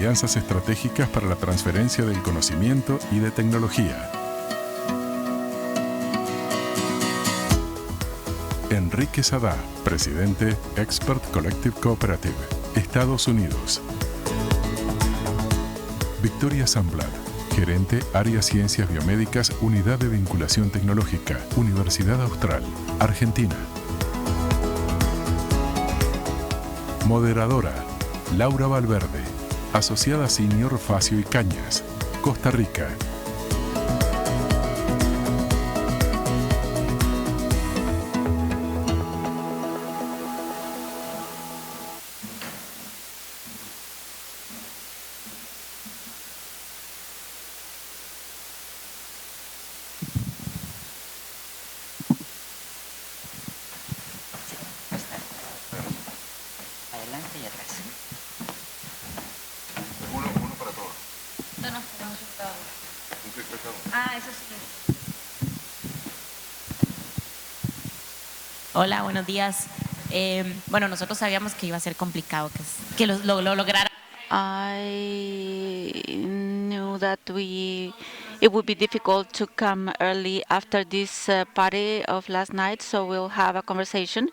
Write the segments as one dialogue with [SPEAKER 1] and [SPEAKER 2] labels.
[SPEAKER 1] alianzas estratégicas para la transferencia del conocimiento y de tecnología. Enrique Shadah, presidente, Expert Collective Cooperative, Estados Unidos. Victoria Sundblad, gerente, Área Ciencias Biomédicas, Unidad de Vinculación Tecnológica, Universidad Austral, Argentina. Moderadora, Laura Valverde, asociada senior Facio y Cañas, Costa Rica.
[SPEAKER 2] Adelante y atrás.
[SPEAKER 3] Uno para todos.
[SPEAKER 2] No, tenemos un cada uno.
[SPEAKER 3] Un clic para cada uno.
[SPEAKER 2] Ah, eso sí. Hola, buenos días. Bueno, nosotros sabíamos que iba a ser complicado, que lo lograra.
[SPEAKER 4] I knew that it would be difficult to come early after this party of last night, so we'll have a conversation.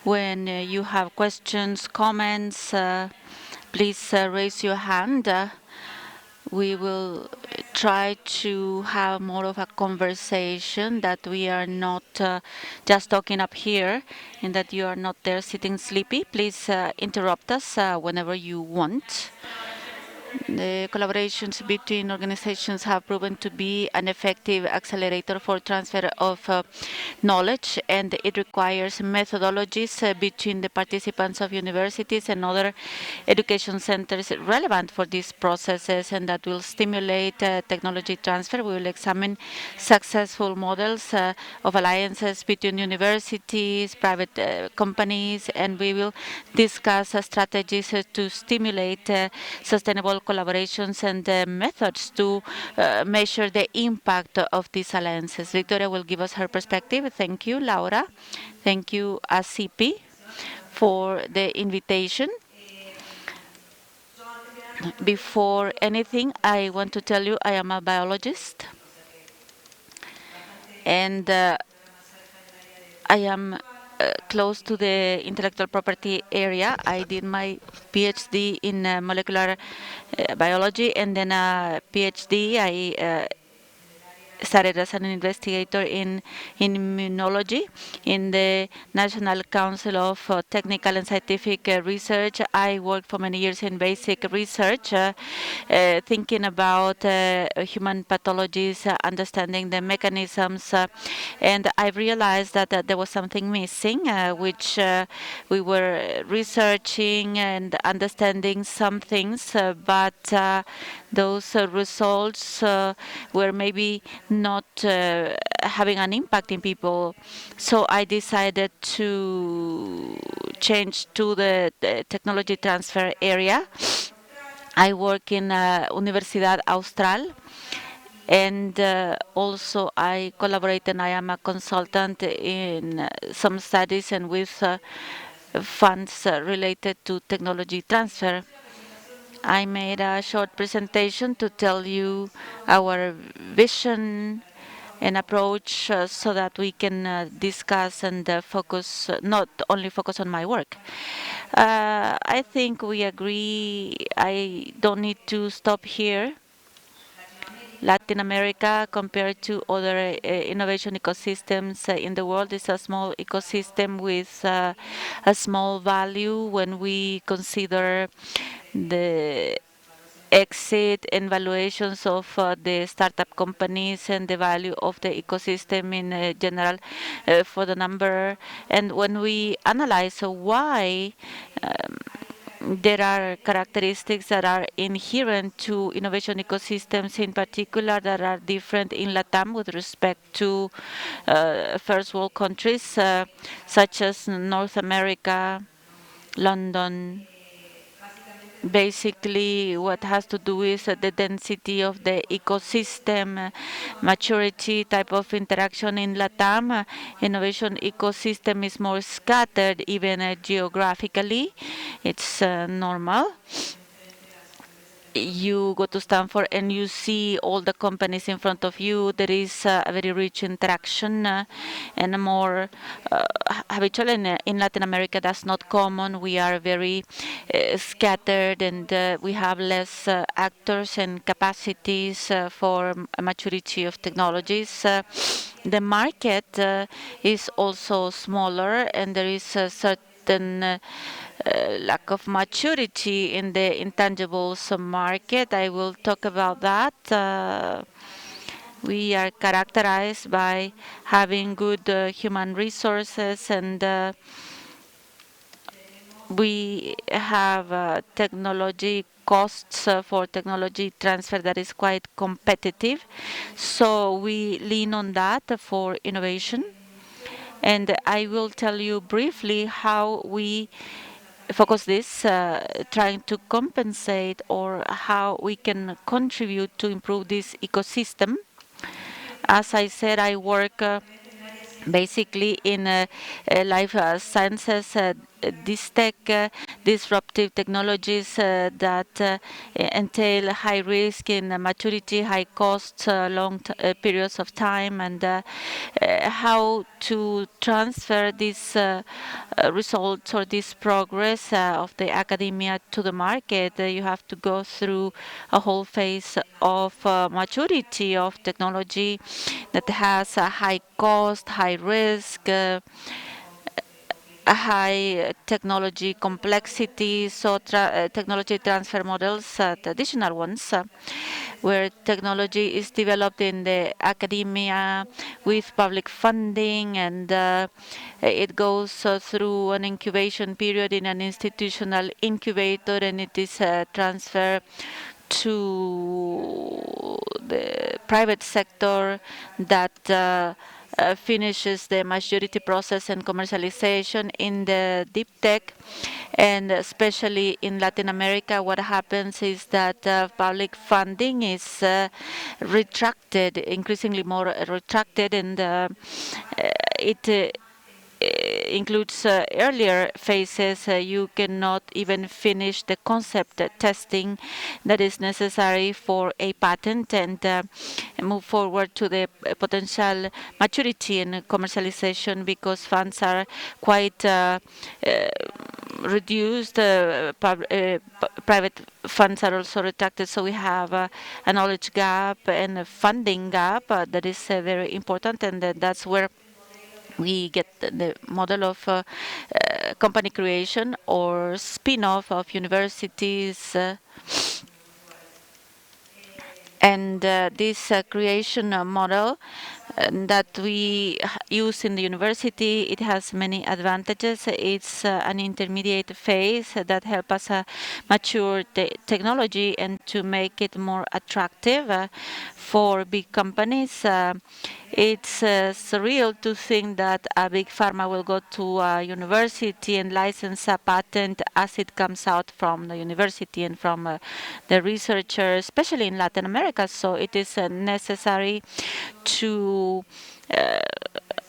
[SPEAKER 4] When you have questions, comments, please raise your hand. We will try to have more of a conversation, that we are not just talking up here and that you are not there sitting sleepy. Please interrupt us whenever you want. The collaborations between organizations have proven to be an effective accelerator for transfer of knowledge, and it requires methodologies between the participants of universities and other education centers relevant for these processes, and that will stimulate technology transfer. We will examine successful models of alliances between universities, private companies, and we will discuss strategies to stimulate sustainable collaborations and methods to measure the impact of these alliances. Victoria will give us her perspective. Thank you, Laura. Thank you, ASIPI, for the invitation. Before anything, I want to tell you I am a biologist, and I am close to the intellectual property area. I did my PhD in molecular biology, and then a PhD I started as an investigator in immunology in the National Council of Technical and Scientific Research. I worked for many years in basic research, thinking about human pathologies, understanding the mechanisms, and I realized that there was something missing, which we were researching and understanding some things, but those results were maybe not having an impact in people. So I decided to change to the technology transfer area. I work in Universidad Austral, and also I collaborate, and I am a consultant in some studies and with funds related to technology transfer. I made a short presentation to tell you our vision and approach so that we can discuss and focus, not only focus on my work. I think we agree. I don't need to stop here. Latin America, compared to other innovation ecosystems in the world, is a small ecosystem with a small value when we consider the exit and valuations of the startup companies and the value of the ecosystem in general for the number. And when we analyze why there are characteristics that are inherent to innovation ecosystems, in particular, that are different in LATAM with respect to first world countries, such as North America, London. Basically, what has to do with the density of the ecosystem, maturity type of interaction in LATAM. Innovation ecosystem is more scattered, even geographically. It's normal. you go to Stanford and you see all the companies in front of you. There is a very rich interaction and a more habitual. In Latin America, that's not common. We are very scattered, and we have less actors and capacities for maturity of technologies. The market is also smaller, and there is a certain lack of maturity in the intangibles market. I will talk about that. We are characterized by having good human resources, and we have technology costs for technology transfer that is quite competitive. So we lean on that for innovation. And I will tell you briefly how we focus this, trying to compensate or how we can contribute to improve this ecosystem. As I said, I work basically in life sciences, this disruptive technologies that entail high risk in maturity, high costs, long periods of time, and how to transfer these results or this progress of the academia to the market. You have to go through a whole phase of maturity of technology that has a high cost, high risk, a high technology complexity, so technology transfer models, traditional ones, where technology is developed in the academia with public funding, and it goes through an incubation period in an institutional incubator, and it is transferred to the private sector that finishes the maturity process and commercialization in the deep tech. And especially in Latin America, what happens is that public funding is retracted, increasingly more retracted, and it includes earlier phases. You cannot even finish the concept testing that is necessary for a patent and move forward to the potential maturity and commercialization, because funds are quite reduced. Private funds are also retracted, so we have a knowledge gap and a funding gap that is very important, and that's where we get the model of company creation or spin-off of universities. And this creation model that we use in the university, it has many advantages. It's an intermediate phase that helps us mature the technology and to make it more attractive for big companies. It's surreal to think that a big pharma will go to a university and license a patent as it comes out from the university and from the researchers, especially in Latin America. So it is necessary to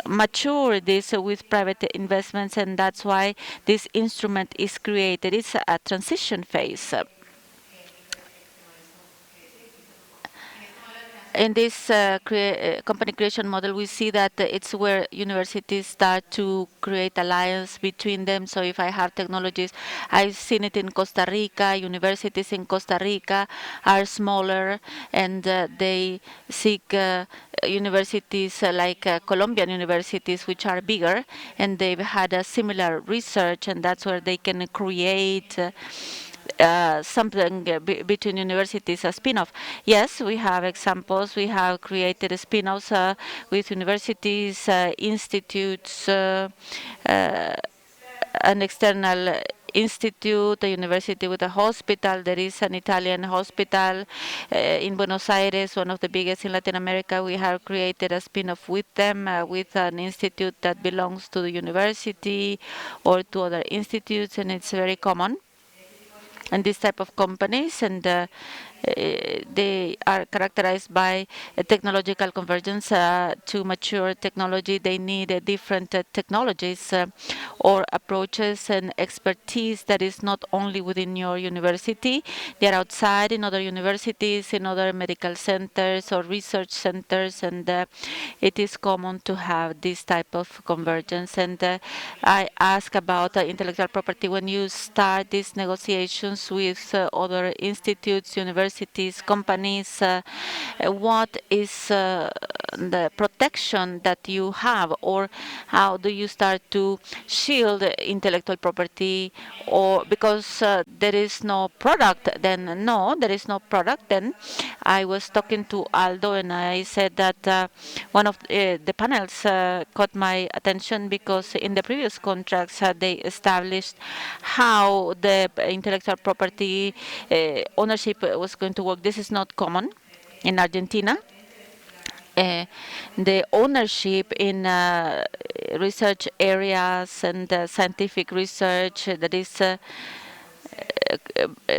[SPEAKER 4] mature this with private investments, and that's why this instrument is created. It's a transition phase. In this company creation model, we see that it's where universities start to create alliance between them. So if I have technologies, I've seen it in Costa Rica. Universities in Costa Rica are smaller, and they seek universities like Colombian universities, which are bigger, and they've had a similar research, and that's where they can create something between universities, a spin-off. Yes, we have examples. We have created spin-offs with universities, institutes, an external institute, a university with a hospital. There is an Italian hospital in Buenos Aires, one of the biggest in Latin America. We have created a spin-off with them, with an institute that belongs to the university or to other institutes, and it's very common. And this type of companies, and they are characterized by technological convergence. To mature technology, they need different technologies or approaches and expertise that is not only within your university. They are outside in other universities, in other medical centers or research centers, and it is common to have this type of convergence. And I ask about intellectual property. When you start these negotiations with other institutes, universities, companies, what is the protection that you have, or how do you start to shield intellectual property? Or because there is no product, then no, there is no product. Then I was talking to Aldo, and I said that one of the panels caught my attention because in the previous contracts they established how the intellectual property ownership was going to work. This is not common in Argentina. The ownership in research areas and scientific research that is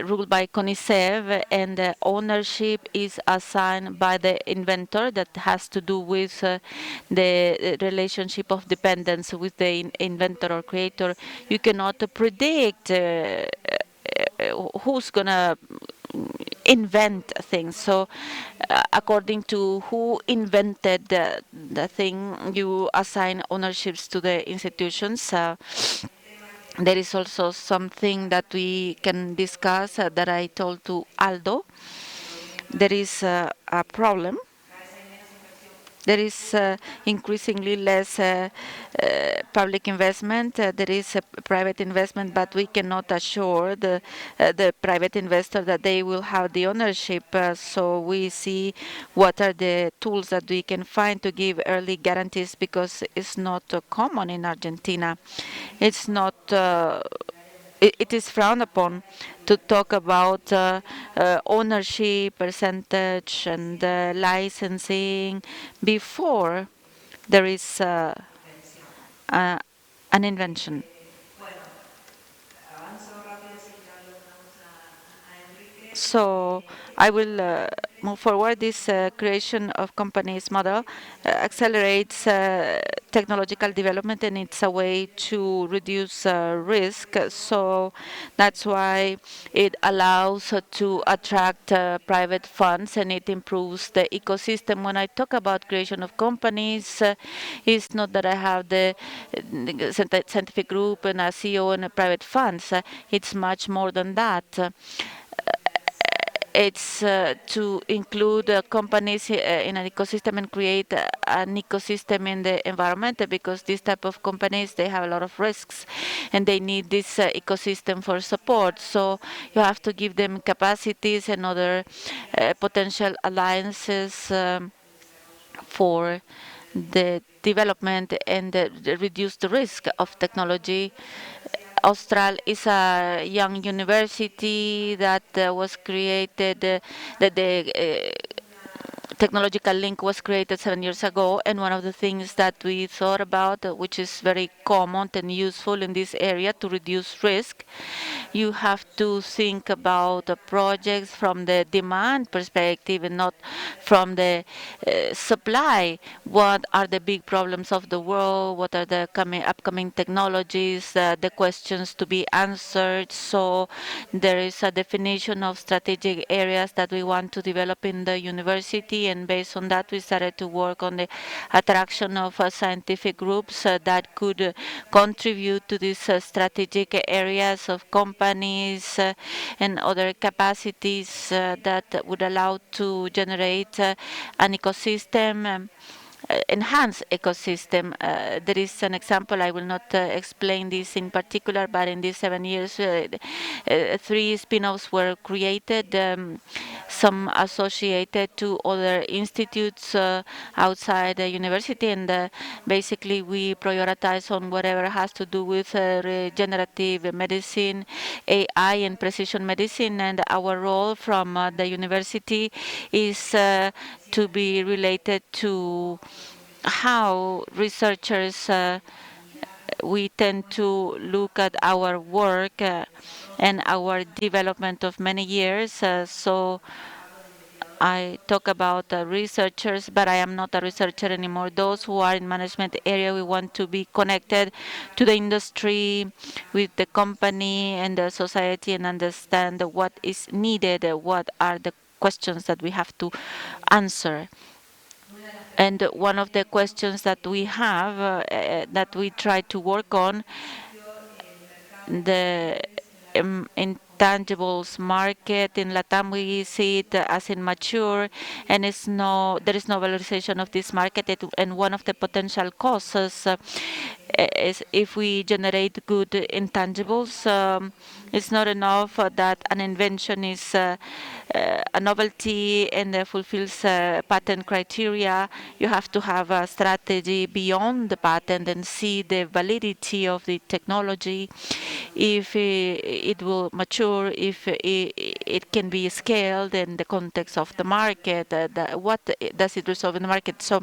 [SPEAKER 4] ruled by CONICET, and the ownership is assigned by the inventor. That has to do with the relationship of dependence with the inventor or creator. You cannot predict who's gonna invent things. So according to who invented the thing, you assign ownerships to the institutions. There is also something that we can discuss that I told to Aldo. There is a problem. There is increasingly less public investment. There is a private investment, but we cannot assure the private investor that they will have the ownership. So we see what are the tools that we can find to give early guarantees, because it's not common in Argentina. It's not. It is frowned upon to talk about ownership, percentage, and licensing before there is an invention. So I will move forward. This creation of companies model accelerates technological development, and it's a way to reduce risk. So that's why it allows to attract private funds, and it improves the ecosystem. When I talk about creation of companies, it's not that I have the scientific group and a CEO and a private funds. It's much more than that. It's to include companies in an ecosystem and create an ecosystem in the environment, because this type of companies, they have a lot of risks and they need this ecosystem for support. So you have to give them capacities and other potential alliances for the development and reduce the risk of technology. Austral is a young university that was created, that the technological link was created 7 years ago, and one of the things that we thought about, which is very common and useful in this area to reduce risk, you have to think about the projects from the demand perspective and not from the supply. What are the big problems of the world? What are the upcoming technologies? The questions to be answered. So there is a definition of strategic areas that we want to develop in the university, and based on that we started to work on the attraction of scientific groups that could contribute to these strategic areas of companies and other capacities that would allow to generate an ecosystem, enhanced ecosystem. There is an example, I will not explain this in particular, but in these 7 years, 3 spin-offs were created, some associated to other institutes outside the university, and basically we prioritize on whatever has to do with regenerative medicine, AI, and precision medicine, and our role from the university is to be related to how researchers we tend to look at our work and our development of many years. So I talk about researchers, but I am not a researcher anymore. Those who are in management area, we want to be connected to the industry, with the company and the society, and understand what is needed, what are the questions that we have to answer. And one of the questions that we have, that we try to work on, the intangibles market in Latam, we see it as immature, and there is no valorization of this market. And one of the potential causes is if we generate good intangibles, it's not enough that an invention is a novelty and fulfills patent criteria. You have to have a strategy beyond the patent and see the validity of the technology, if it will mature, if it can be scaled in the context of the market, what does it resolve in the market. So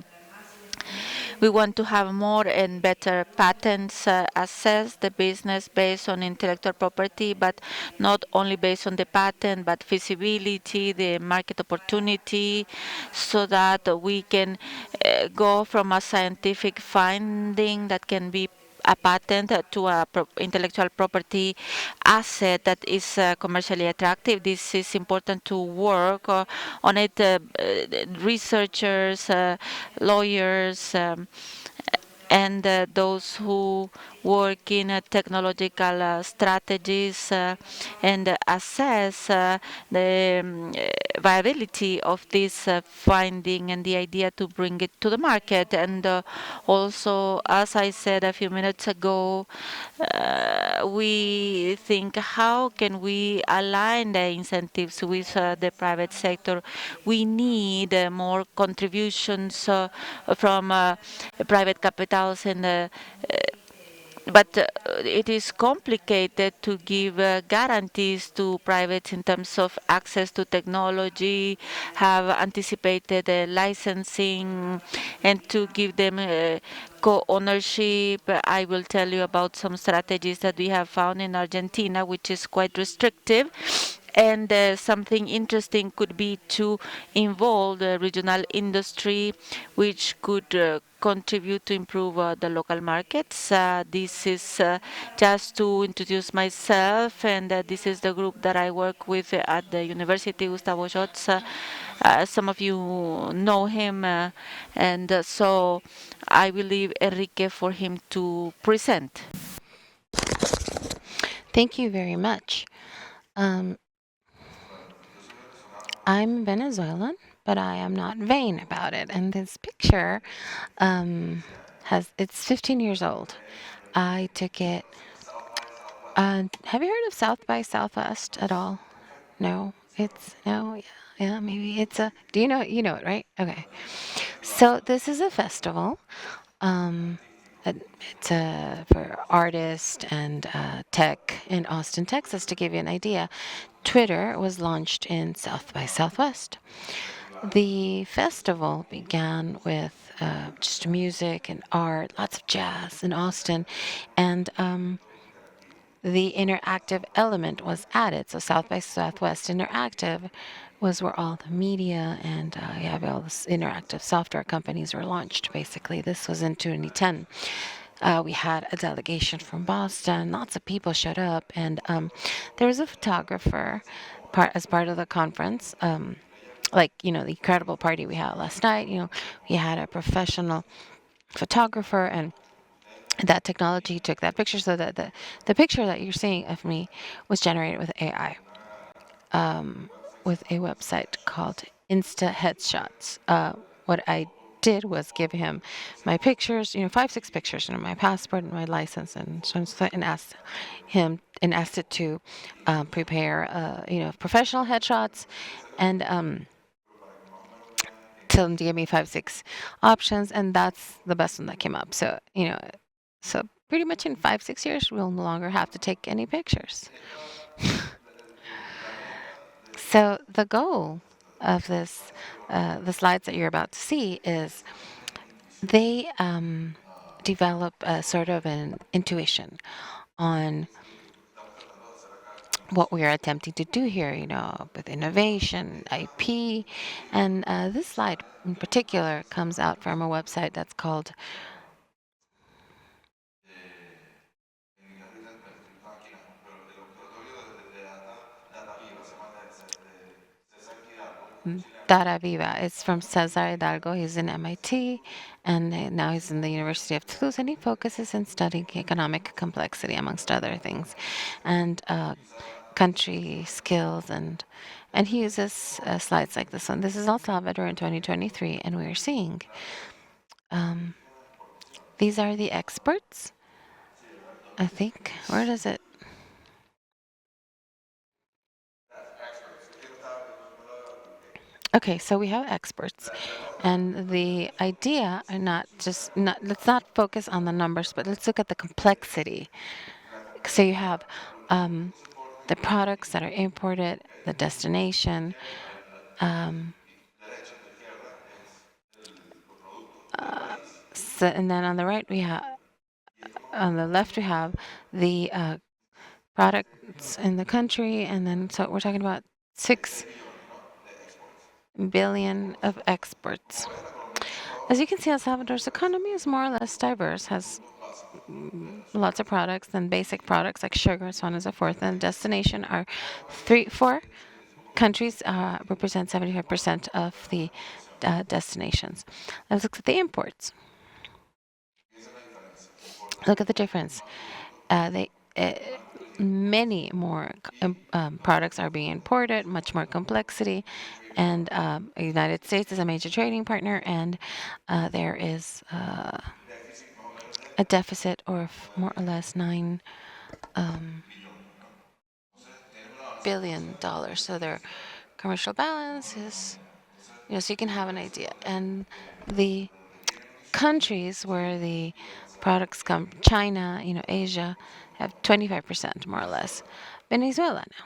[SPEAKER 4] we want to have more and better patents, assess the business based on intellectual property, but not only based on the patent, but feasibility, the market opportunity, so that we can go from a scientific finding that can be a patent to a intellectual property asset that is commercially attractive. This is important to work on it. Researchers, lawyers, and those who work in technological strategies and assess the viability of this finding and the idea to bring it to the market. And also, as I said a few minutes ago, we think, how can we align the incentives with the private sector? We need more contributions from private capitals, and but it is complicated to give guarantees to privates in terms of access to technology, have anticipated licensing, and to give them co-ownership. I will tell you about some strategies that we have found in Argentina, which is quite restrictive. And something interesting could be to involve the regional industry, which could contribute to improve the local markets. This is just to introduce myself, and this is the group that I work with at the University, Gustavo Jotz. Some of you know him, and so I will leave Enrique for him to present.
[SPEAKER 5] Thank you very much. I'm Venezuelan, but I am not vain about it. And this picture it's 15 years old. I took it. Have you heard of South by Southwest at all? No, no, yeah, maybe it's a. Do you know? You know it, right? Okay. So this is a festival. Um, it's for artists and tech in Austin, Texas. To give you an idea, Twitter was launched in South by Southwest. The festival began with just music and art, lots of jazz in Austin, and the interactive element was added. So South by Southwest Interactive was where all the media and all this interactive software companies were launched, basically. This was in 2010. We had a delegation from Boston. Lots of people showed up, and there was a photographer as part of the conference. Like, the incredible party we had last night, we had a professional photographer, and that technology took that picture, so that the picture that you're seeing of me was generated with AI, with a website called Insta Headshots. What I did was give him my pictures, 5, 6 pictures, my passport and my license, and so and asked it to prepare, professional headshots, and tell him to give me 5, 6 options, and that's the best one that came up. So, so pretty much in 5, 6 years, we'll no longer have to take any pictures. So the goal of the slides that you're about to see is they develop a sort of an intuition on what we are attempting to do here, with innovation, IP. And this slide in particular comes out from a website that's called Data Viva. It's from Cesar Hidalgo. He's in MIT, and now he's in the University of Toulouse, and he focuses in studying economic complexity, amongst other things, and country skills, and he uses slides like this one. This is El Salvador in 2023, and we are seeing these are the experts, I think. Where does it? Okay, so we have experts, and the idea are let's not focus on the numbers, but let's look at the complexity. So you have the products that are imported, the destination, and then on the right we have, on the left we have the products in the country, and then so we're talking about 6 billion of exports. As you can see, El Salvador's economy is more or less diverse, has lots of products and basic products like sugar, so on and so forth. And destination are 4 countries represent 75% of the destinations. Let's look at the imports. Look at the difference. Many more products are being imported, much more complexity, and the United States is a major trading partner, and there is a deficit of more or less $9 billion. So their commercial balance is, so you can have an idea. And the countries where the products come, China, Asia, have 25% more or less. Venezuela now.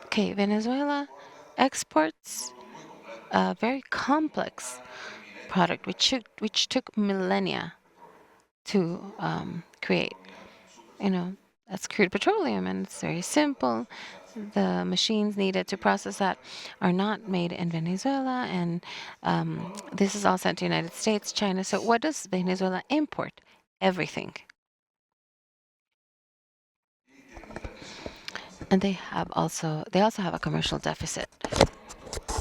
[SPEAKER 5] Okay, Venezuela exports a very complex product which took millennia to create. That's crude petroleum, and it's very simple. The machines needed to process that are not made in Venezuela, and this is all sent to United States, China. So what does Venezuela import? Everything. And they also have a commercial deficit.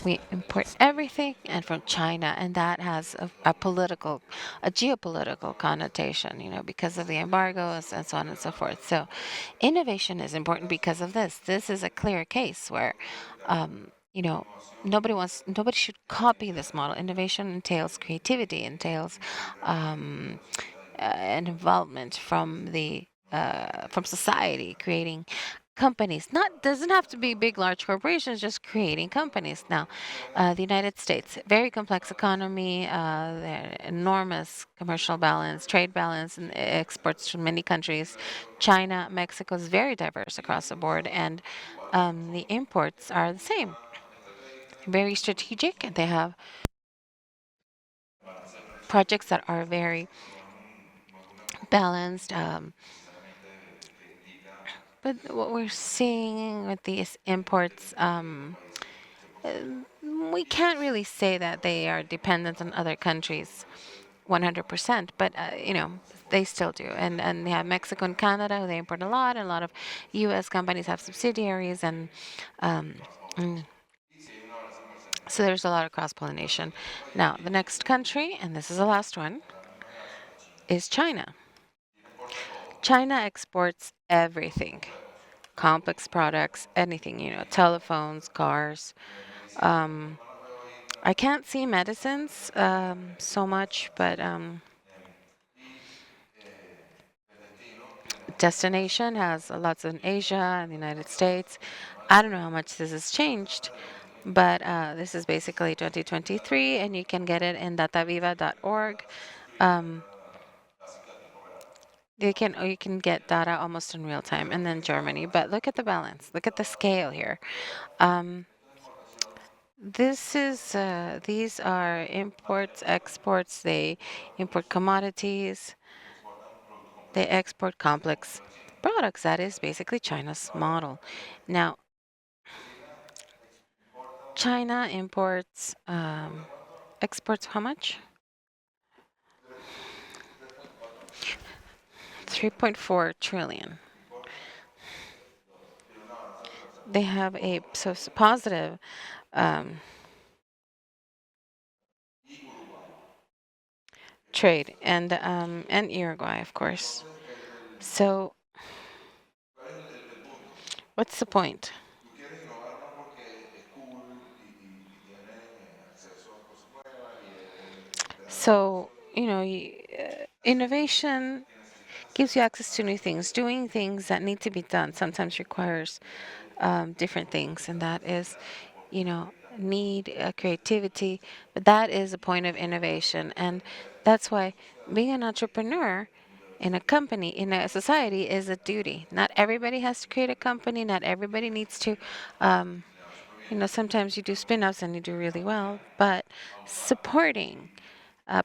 [SPEAKER 5] We import everything and from China, and that has a geopolitical connotation, because of the embargoes and so on and so forth. So innovation is important because of this. This is a clear case where, nobody should copy this model. Innovation entails creativity, entails an involvement from society, creating companies. Doesn't have to be big, large corporations, just creating companies. Now, the United States, very complex economy, enormous commercial balance, trade balance, and exports to many countries. China, Mexico is very diverse across the board, and the imports are the same. Very strategic, and they have projects that are very balanced. But what we're seeing with these imports, we can't really say that they are dependent on other countries 100%, but they still do. And they have Mexico and Canada, who they import a lot, and a lot of U.S. companies have subsidiaries, and so there's a lot of cross-pollination. Now, the next country, and this is the last one, is China. China exports everything. Complex products, anything, telephones, cars. I can't see medicines so much, but destination has lots in Asia and the United States. I don't know how much this has changed, but this is basically 2023, and you can get it in dataviva.org. You can get data almost in real time, and then Germany. But look at the balance. Look at the scale here. these are imports, exports. They import commodities. They export complex products. That is basically China's model. Now, China imports, exports how much? 3.4 trillion. They have a positive um, trade, and Uruguay, of course. So, what's the point? So, innovation gives you access to new things. Doing things that need to be done sometimes requires different things, and that is, need creativity. But that is a point of innovation, and that's why being an entrepreneur in a company, in a society, is a duty. Not everybody has to create a company. Not everybody needs to. Um, Sometimes you do spin-offs and you do really well, but supporting,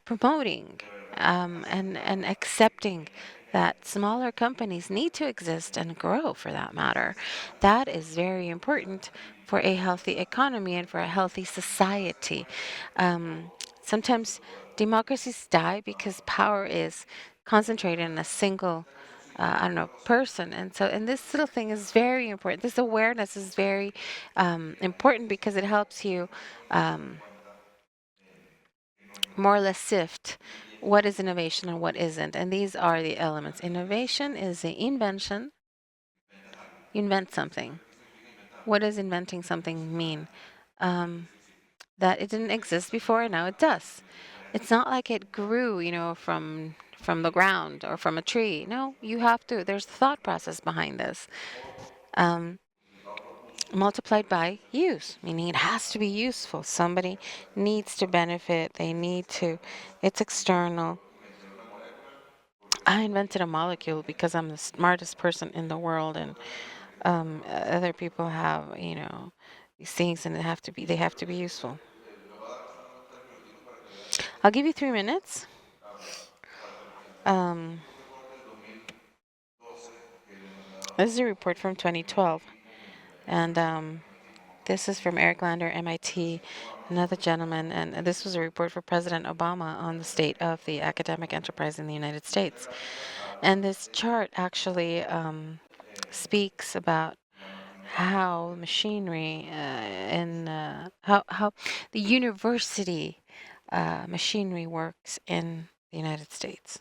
[SPEAKER 5] promoting, and accepting that smaller companies need to exist and grow for that matter. That is very important for a healthy economy and for a healthy society. Sometimes democracies die because power is concentrated in a single I don't know, person. And this little thing is very important. This awareness is very important because it helps you um, more or less sift what is innovation and what isn't. And these are the elements. Innovation is the invention. You invent something. What does inventing something mean? Um, that it didn't exist before and now it does. It's not like it grew, from the ground or from a tree. No, you have to. There's a thought process behind this. Um, Multiplied by use, meaning it has to be useful. Somebody needs to benefit. They need to. It's external. I invented a molecule because I'm the smartest person in the world, and other people have, these things, and they have to be useful. I'll give you 3 minutes. Um, this is a report from 2012, and this is from Eric Lander, MIT, another gentleman, and this was a report for President Obama on the state of the academic enterprise in the United States. And this chart actually speaks about how machinery and how the university machinery works in the United States.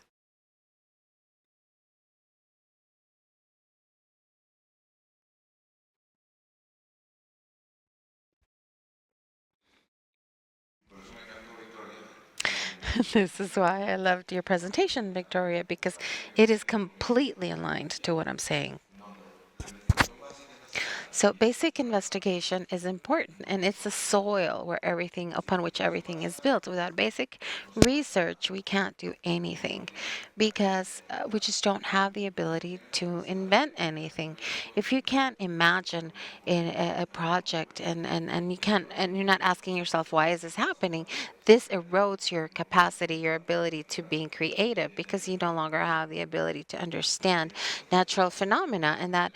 [SPEAKER 5] This is why I loved your presentation, Victoria, because it is completely aligned to what I'm saying. So basic investigation is important, and it's the soil where everything upon which everything is built. Without basic research, we can't do anything because we just don't have the ability to invent anything. If you can't imagine in a project and you can't and you're not asking yourself why is this happening, this erodes your capacity, your ability to being creative because you no longer have the ability to understand natural phenomena and that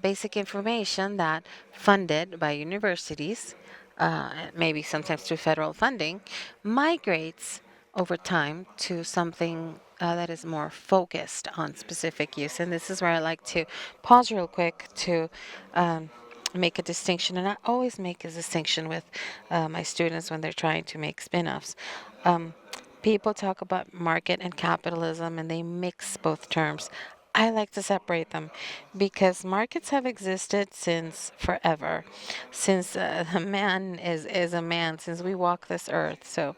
[SPEAKER 5] basic information that funded by universities, maybe sometimes through federal funding, migrates over time to something that is more focused on specific use. And this is where I like to pause real quick to make a distinction. And I always make a distinction with my students when they're trying to make spin-offs. People talk about market and capitalism and they mix both terms. I like to separate them because markets have existed since forever, since a man is a man, since we walk this earth. So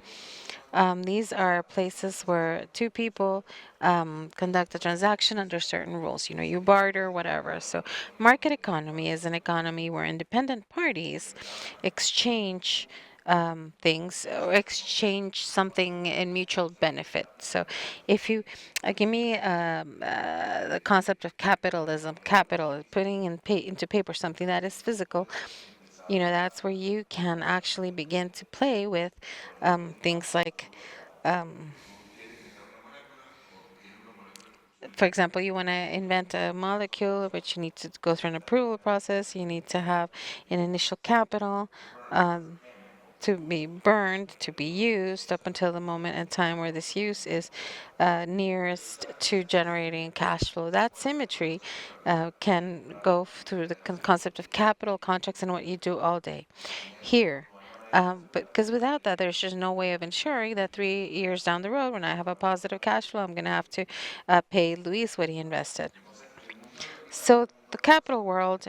[SPEAKER 5] these are places where two people conduct a transaction under certain rules. You barter, whatever. So market economy is an economy where independent parties exchange things or exchange something in mutual benefit. So if you give me the concept of capitalism, capital, putting into paper something that is physical, that's where you can actually begin to play with things like, um, for example, you want to invent a molecule, but you need to go through an approval process. You need to have an initial capital to be burned, to be used up until the moment in time where this use is nearest to generating cash flow. That symmetry can go through the concept of capital, contracts, and what you do all day. Here, but because without that, there's just no way of ensuring that 3 years down the road, when I have a positive cash flow, I'm going to have to pay Luis what he invested. So the capital world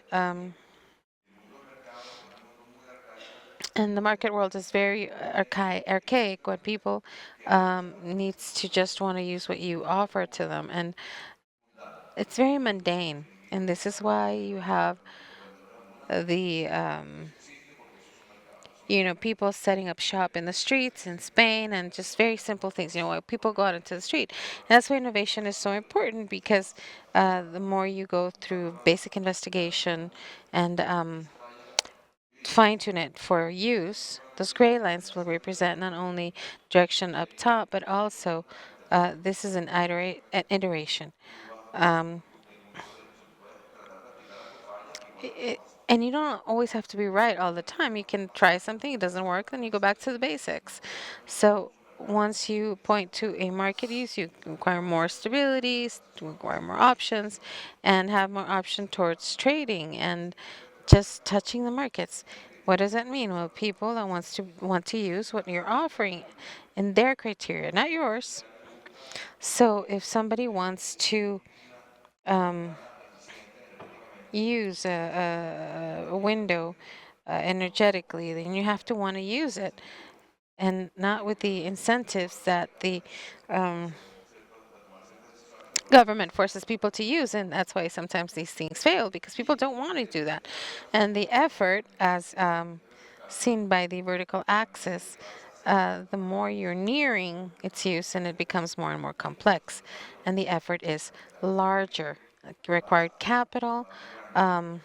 [SPEAKER 5] and the market world is very archaic when people needs to just want to use what you offer to them, and it's very mundane. And this is why you have the people setting up shop in the streets in Spain and just very simple things. Why people go out into the street. And that's why innovation is so important because the more you go through basic investigation and fine tune it for use, those gray lines will represent not only direction up top, but also this is an iteration. Um, it, and you don't always have to be right all the time. You can try something, it doesn't work, then you go back to the basics. So once you point to a market use, you require more stability, require more options, and have more option towards trading and just touching the markets. What does that mean? Well, people that want to use what you're offering in their criteria, not yours. So if somebody wants to use a window energetically, then you have to want to use it, and not with the incentives that the government forces people to use. And that's why sometimes these things fail, because people don't want to do that. And the effort, as seen by the vertical axis, the more you're nearing its use, and it becomes more and more complex, and the effort is larger. Required capital, and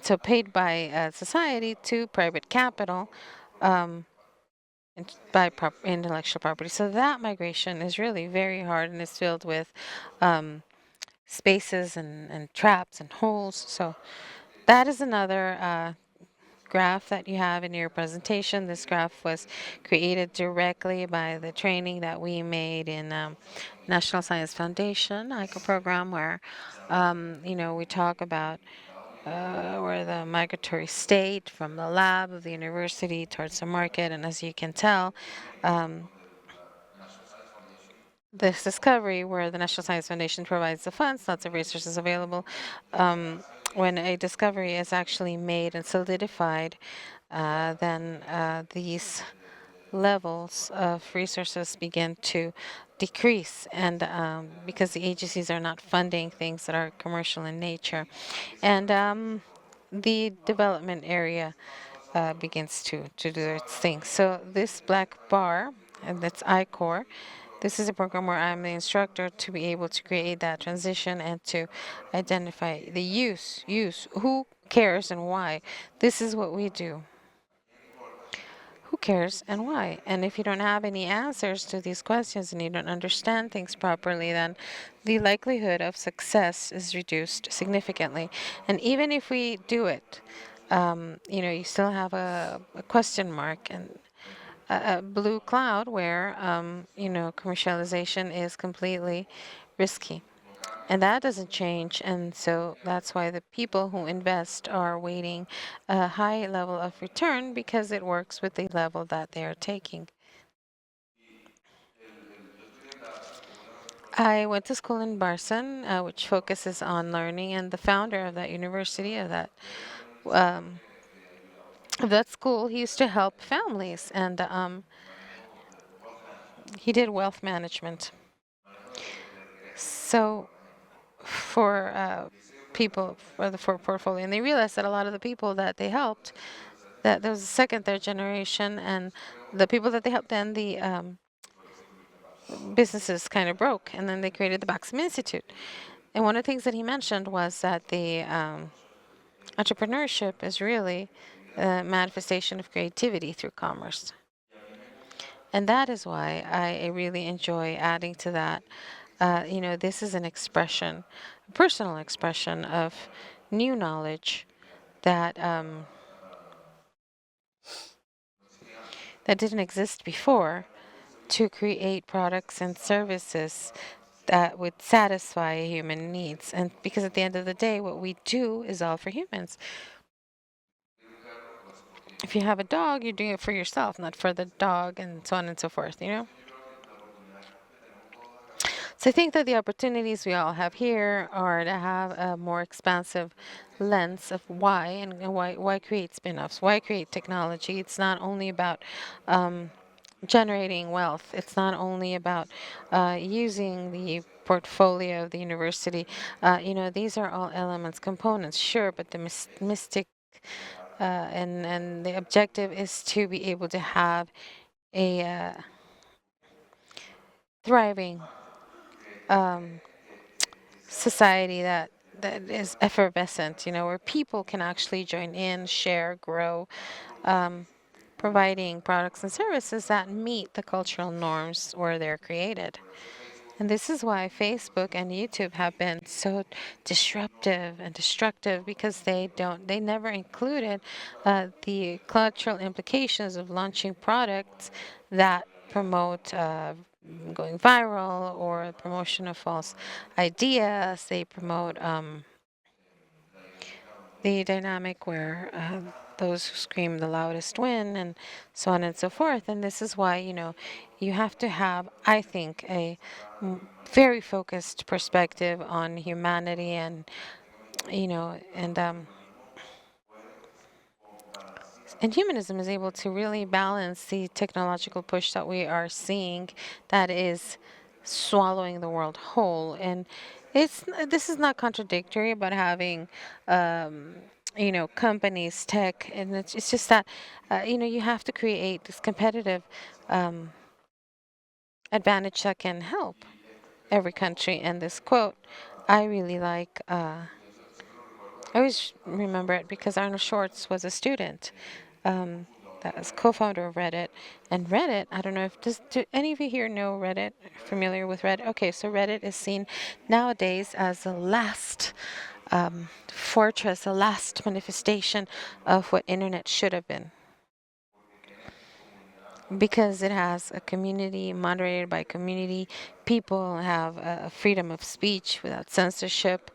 [SPEAKER 5] so paid by society to private capital and by intellectual property. So that migration is really very hard, and it's filled with spaces and traps and holes. So that is another graph that you have in your presentation. This graph was created directly by the training that we made in National Science Foundation, like a program where, we talk about where the migratory state from the lab of the university towards the market. And as you can tell, this discovery where the National Science Foundation provides the funds, lots of resources available, when a discovery is actually made and solidified, then these levels of resources begin to decrease, and because the agencies are not funding things that are commercial in nature, and the development area begins to do its thing. So this black bar, and that's ICORE, this is a program where I'm the instructor to be able to create that transition and to identify the use, who cares and why. This is what we do. Who cares and why? And if you don't have any answers to these questions and you don't understand things properly, then the likelihood of success is reduced significantly. And even if we do it, you still have a question mark and a blue cloud where, commercialization is completely risky. And that doesn't change. And so that's why the people who invest are waiting a high level of return, because it works with the level that they are taking. I went to school in Barson, which focuses on learning, and the founder of that university, of that school, he used to help families, and he did wealth management. So for people for portfolio, and they realized that a lot of the people that they helped, that there was a second, third generation, and the people that they helped, then the businesses kind of broke, and then they created the Maxim Institute. And one of the things that he mentioned was that the entrepreneurship is really a manifestation of creativity through commerce. And that is why I really enjoy adding to that. This is an expression, a personal expression of new knowledge that that didn't exist before, to create products and services that would satisfy human needs. And because at the end of the day, what we do is all for humans. If you have a dog, you're doing it for yourself, not for the dog, and so on and so forth. So I think that the opportunities we all have here are to have a more expansive lens of why, and why create spin-offs, why create technology. It's not only about generating wealth. It's not only about using the portfolio of the university. These are all elements, components, sure, but the mystic and the objective is to be able to have a thriving society that is effervescent, where people can actually join in, share, grow, providing products and services that meet the cultural norms where they're created. And this is why Facebook and YouTube have been so disruptive and destructive, because they never included the cultural implications of launching products that promote going viral or promotion of false ideas. They promote the dynamic where those who scream the loudest win, and so on and so forth. And this is why, you have to have, I think, a very focused perspective on humanity, and humanism is able to really balance the technological push that we are seeing that is swallowing the world whole. And this is not contradictory about having companies, tech, and it's just that you have to create this competitive advantage that can help every country. And this quote, I really like. I always remember it because Arnold Schwartz was a student that was co-founder of Reddit. And Reddit, I don't know if do any of you here know Reddit, familiar with Reddit? Okay, so Reddit is seen nowadays as the last fortress, the last manifestation of what internet should have been, because it has a community moderated by community. People have a freedom of speech without censorship.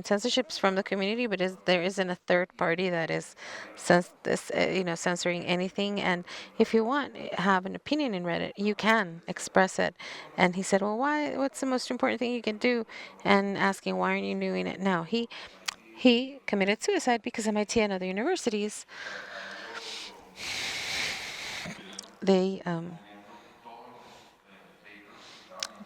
[SPEAKER 5] Censorship's from the community, but there isn't a third party that is censoring anything. And if you have an opinion in Reddit, you can express it. And he said, well, why? What's the most important thing you can do? And asking, why aren't you doing it now? He committed suicide because MIT and other universities, they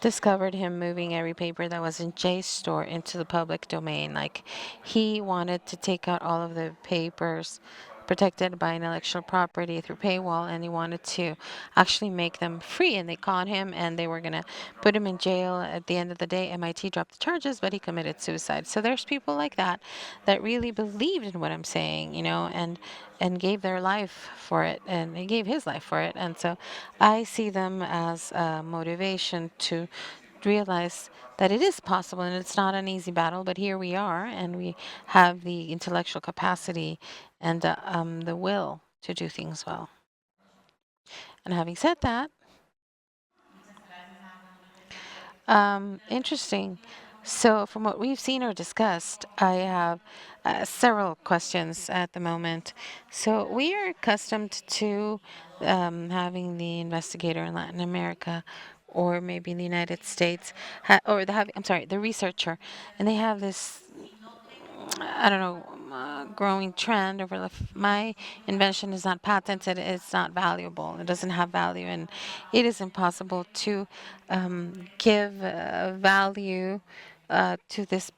[SPEAKER 5] discovered him moving every paper that was in JSTOR into the public domain. Like, he wanted to take out all of the papers protected by intellectual property through paywall, and he wanted to actually make them free. And they caught him, and they were going to put him in jail. At the end of the day, MIT dropped the charges, but he committed suicide. So there's people like that really believed in what I'm saying, and gave their life for it, and he gave his life for it. And so I see them as a motivation to realize that it is possible, and it's not an easy battle, but here we are, and we have the intellectual capacity and the will to do things well. And having said that, interesting. So from what we've seen or discussed, I have several questions at the moment. So we are accustomed to having the investigator in Latin America, or maybe in the United States, the researcher, and they have this, I don't know, growing trend over my invention is not patented, it's not valuable, it doesn't have value, and it is impossible to give value to this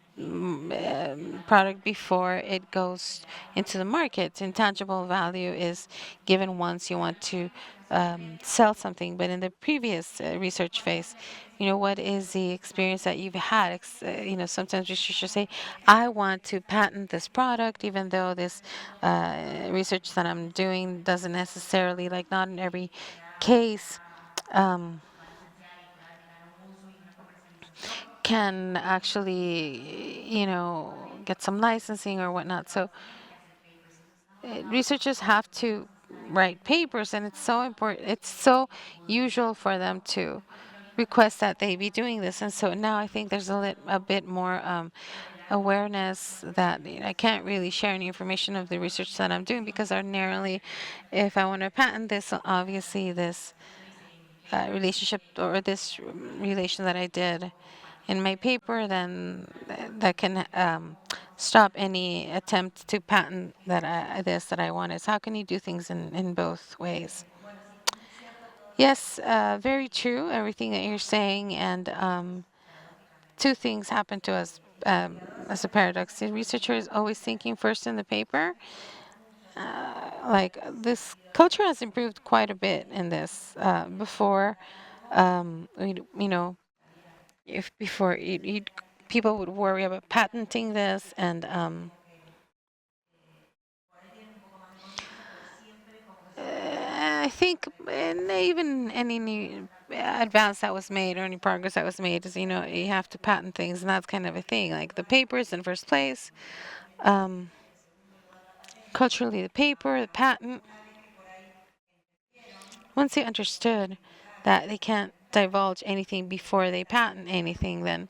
[SPEAKER 5] product before it goes into the market. Intangible value is given once you want to sell something, but in the previous research phase, what is the experience that you've had? Sometimes researchers say, I want to patent this product, even though this research that I'm doing doesn't necessarily, like, not in every case. Um, can actually, get some licensing or whatnot. So researchers have to write papers, and it's so important. It's so usual for them to request that they be doing this. And so now I think there's a bit more awareness that I can't really share any information of the research that I'm doing because ordinarily, if I want to patent this, obviously this relationship or this relation that I did in my paper, then that can stop any attempt to patent that I want. Is how can you do things in both ways? Yes, very true. Everything that you're saying, and two things happen to us as a paradox. The researcher is always thinking first in the paper. Like this culture has improved quite a bit in this. Before, if before people would worry about patenting this, and I think even any new advance that was made or any progress that was made is, you have to patent things, and that's kind of a thing. Like the papers in first place, um, culturally the paper, the patent. Once they understood that they can't divulge anything before they patent anything, then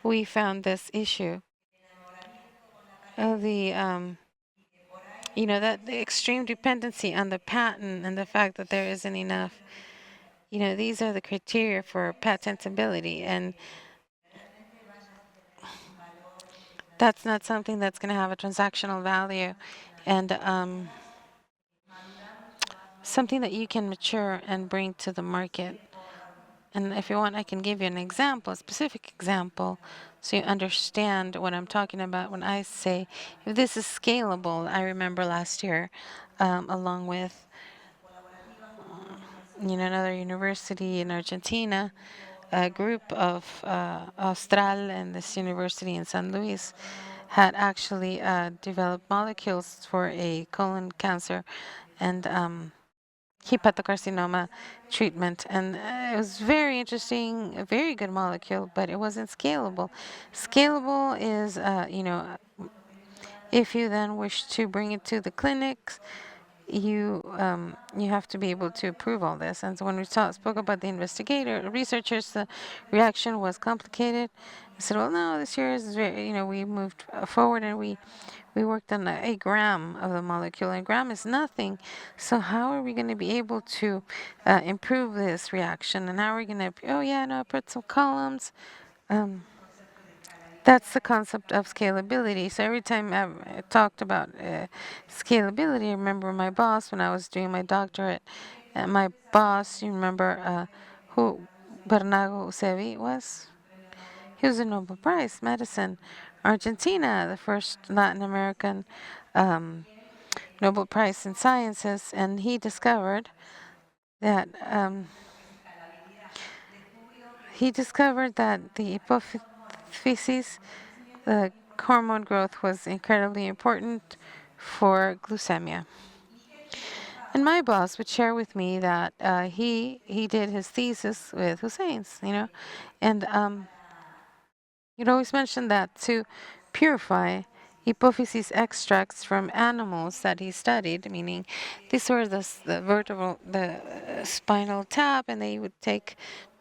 [SPEAKER 5] we found this issue of that the extreme dependency on the patent and the fact that there isn't enough. These are the criteria for patentability, and that's not something that's going to have a transactional value, and something that you can mature and bring to the market. And if you want, I can give you an example, a specific example, so you understand what I'm talking about when I say if this is scalable. I remember last year, along with another university in Argentina, a group of Austral and this university in San Luis had actually developed molecules for a colon cancer and hepatocarcinoma treatment. And it was very interesting, a very good molecule, but it wasn't scalable. Scalable is, if you then wish to bring it to the clinics, you have to be able to prove all this. And so when we spoke about the researchers, the reaction was complicated. I said, well, no, this year is very, we moved forward, and we worked on a gram of the molecule, and a gram is nothing. So how are we going to be able to improve this reaction? And how are we going to, oh yeah, no, put some columns. That's the concept of scalability. So every time I talked about scalability, I remember my boss when I was doing my doctorate. My boss, you remember who Bernardo Sevi was? He was a Nobel Prize medicine. Argentina, the first Latin American Nobel Prize in Sciences, and he discovered that the epiphysis, the hormone growth, was incredibly important for glucemia. And my boss would share with me that he did his thesis with Hussein's, and you'd always mention that to purify hypophysis extracts from animals that he studied, meaning these were the spinal tap, and they would take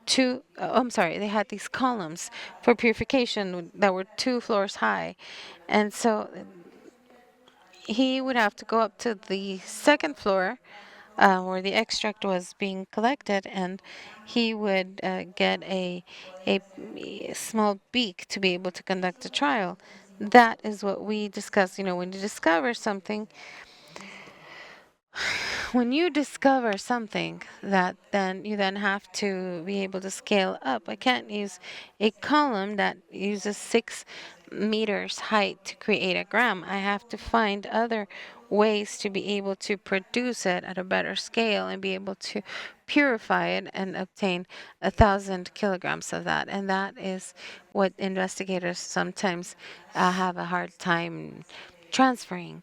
[SPEAKER 5] they had these columns for purification that were 2 floors high. And so he would have to go up to the second floor where the extract was being collected, and he would get a small beak to be able to conduct a trial. That is what we discuss. When you discover something, that then you have to be able to scale up. I can't use a column that uses 6 meters height to create a gram. I have to find other ways to be able to produce it at a better scale and be able to purify it and obtain 1,000 kilograms of that. And that is what investigators sometimes have a hard time transferring.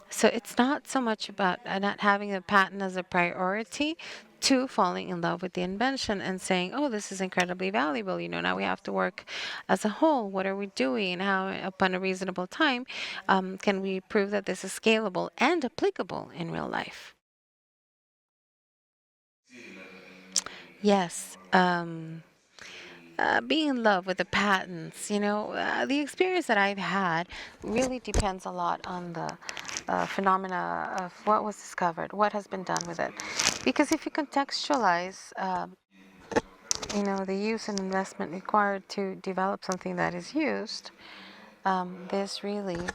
[SPEAKER 5] So it's not so much about not having the patent as a priority to falling in love with the invention and saying, oh, this is incredibly valuable. Now we have to work as a whole. What are we doing? How, upon a reasonable time, can we prove that this is scalable and applicable in real life? Yes. Being in love with the patents, the experience that I've had really depends a lot on the phenomena of what was discovered, what has been done with it. Because if you contextualize, the use and investment required to develop something that is used, this really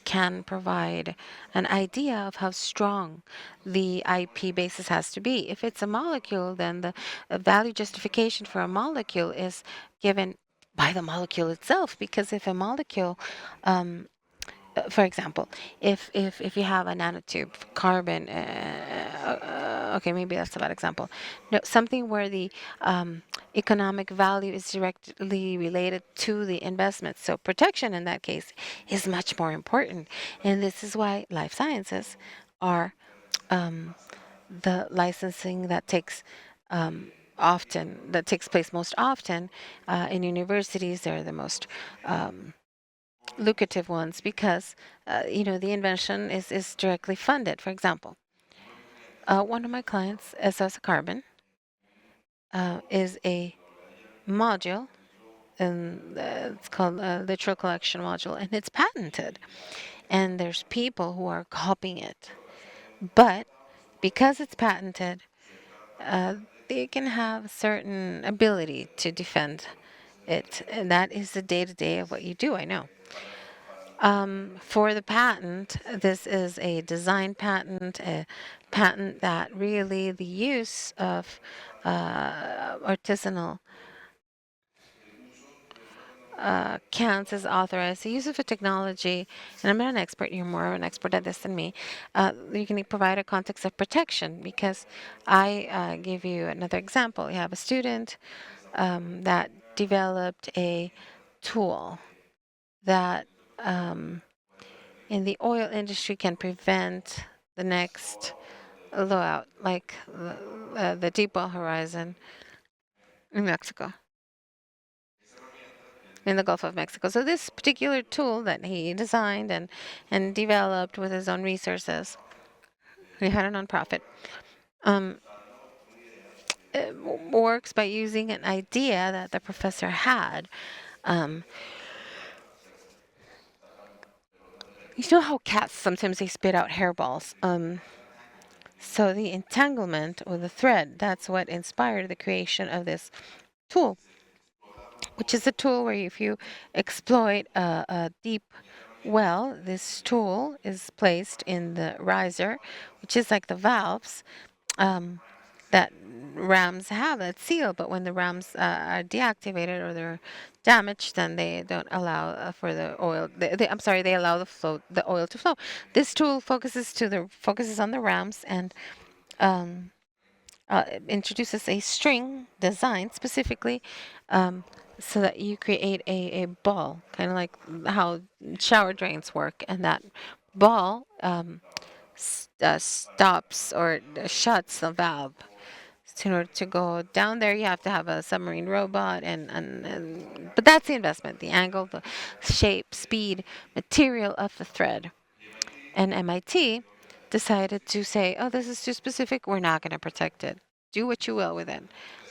[SPEAKER 5] can provide an idea of how strong the IP basis has to be. If it's a molecule, then the value justification for a molecule is given by the molecule itself, because if a molecule for example, if you have a nanotube carbon, okay, maybe that's a bad example. No, something where the economic value is directly related to the investment. So protection in that case is much more important, and this is why life sciences are the licensing that takes place most often in universities. They're the most lucrative ones because the invention is directly funded. For example, one of my clients, SS Carbon, is a module, and it's called a literal collection module, and it's patented. And there's people who are copying it, but because it's patented, they can have certain ability to defend it, and that is the day-to-day of what you do. I know. For the patent, this is a design patent, a patent that really the use of artisanal cans is authorized. The use of a technology, and I'm not an expert, you're more of an expert at this than me, you can provide a context of protection, because I give you another example. You have a student that developed a tool that in the oil industry can prevent the next blowout, like the Deepwater Horizon in Mexico, in the Gulf of Mexico. So this particular tool that he designed and developed with his own resources, he had a nonprofit, it works by using an idea that the professor had. Um, you know how cats sometimes they spit out hairballs? So the entanglement or the thread, that's what inspired the creation of this tool, which is a tool where if you exploit a deep well, this tool is placed in the riser, which is like the valves that rams have that seal. But when the rams are deactivated or they're damaged, then they don't allow for the oil. I'm sorry, they allow the oil to flow. This tool focuses on the rams and introduces a string design specifically so that you create a ball, kind of like how shower drains work, and that ball stops or shuts the valve. So in order to go down there, you have to have a submarine robot, but that's the investment: the angle, the shape, speed, material of the thread. And MIT decided to say, oh, this is too specific, we're not going to protect it. Do what you will with it.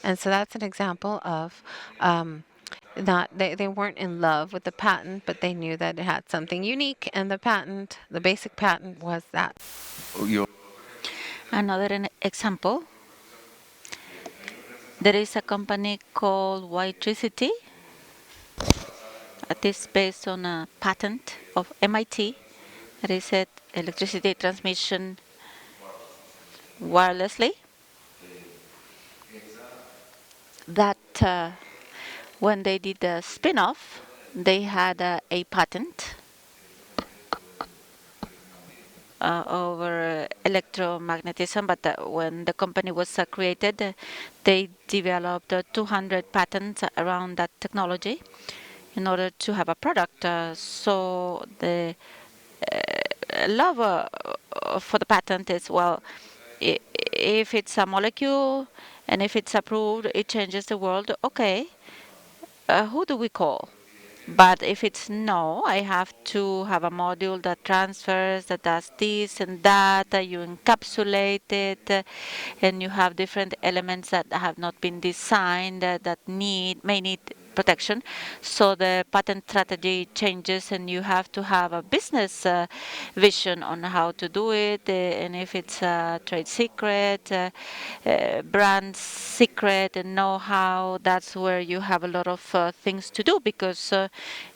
[SPEAKER 5] And so that's an example of they weren't in love with the patent, but they knew that it had something unique, and the basic patent was that.
[SPEAKER 4] Another example, there is a company called Whitricity. It is based on a patent of MIT. That is it, electricity transmission wirelessly. That when they did the spin-off, they had a patent over electromagnetism, but when the company was created, they developed 200 patents around that technology in order to have a product. So the love for the patent is, well, if it's a molecule and if it's approved, it changes the world. Okay, who do we call? But if it's no, I have to have a module that transfers, that does this and that, you encapsulate it, and you have different elements that have not been designed that may need protection. So the patent strategy changes, and you have to have a business vision on how to do it, and if it's a trade secret, brand secret, and know-how, that's where you have a lot of things to do, because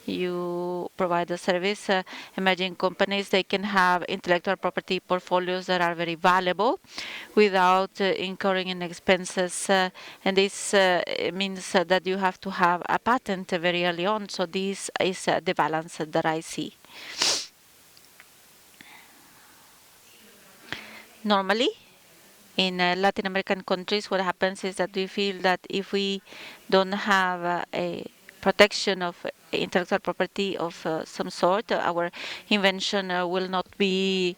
[SPEAKER 4] you provide a service. Emerging companies, they can have intellectual property portfolios that are very valuable without incurring in expenses, and this means that you have to have a patent very early on. So this is the balance that I see. Normally, in Latin American countries, what happens is that we feel that if we don't have a protection of intellectual property of some sort, our invention will not be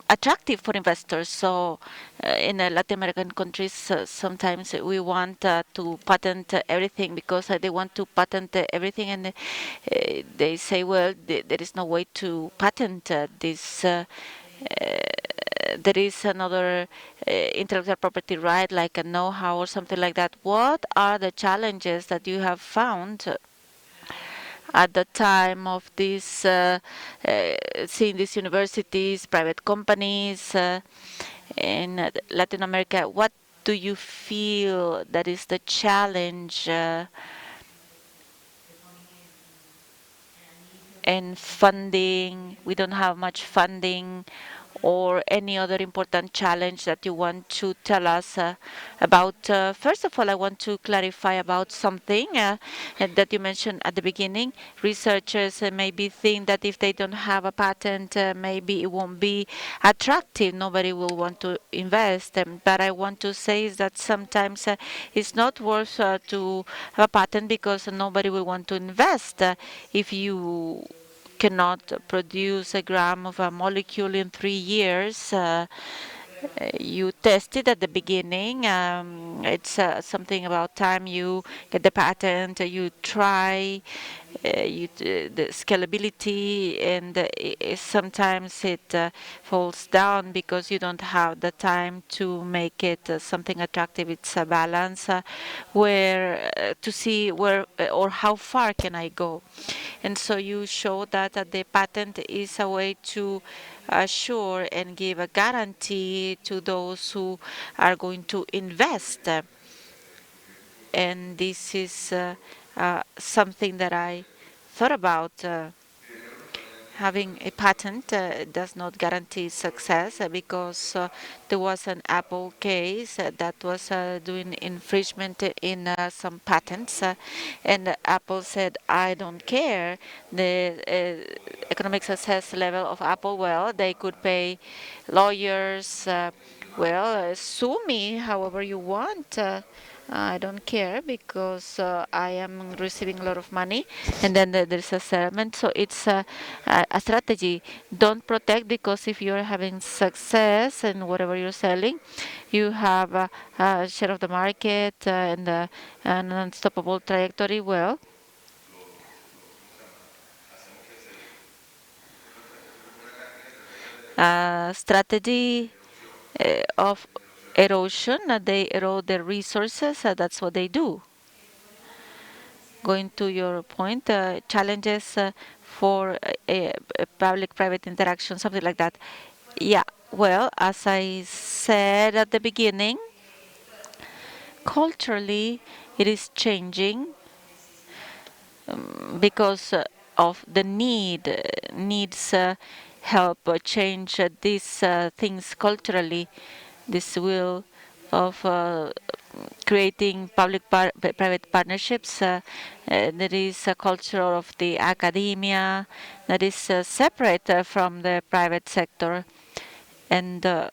[SPEAKER 4] attractive for investors. So in Latin American countries, sometimes we want to patent everything, because they want to patent everything, and they say, well, there is no way to patent this. There is another intellectual property right, like a know-how or something like that. What are the challenges that you have found at the time of this, seeing these universities, private companies in Latin America? What do you feel that is the challenge in funding? We don't have much funding, or any other important challenge that you want to tell us about? First of all, I want to clarify about something that you mentioned at the beginning. Researchers maybe think that if they don't have a patent, maybe it won't be attractive. Nobody will want to invest. But I want to say is that sometimes it's not worth to have a patent, because nobody will want to invest if you cannot produce a gram of a molecule in 3 years. You test it at the beginning. It's something about time you get the patent, you try, the scalability, and sometimes it falls down because you don't have the time to make it something attractive. It's a balance where to see where or how far can I go. And so you show that the patent is a way to assure and give a guarantee to those who are going to invest. And this is something that I thought about. Having a patent does not guarantee success, because there was an Apple case that was doing infringement in some patents, and Apple said, I don't care the economic success level of Apple. Well, they could pay lawyers, sue me however you want. I don't care, because I am receiving a lot of money, and then there's a settlement. So it's a strategy. Don't protect, because if you're having success in whatever you're selling, you have a share of the market and an unstoppable trajectory. Well, strategy of erosion, they erode their resources. That's what they do. Going to your point, challenges for public-private interaction, something like that. Yeah, well, as I said at the beginning, culturally it is changing, because of the needs help change these things culturally. This will of creating private partnerships. There is a culture of the academia that is separate from the private sector, and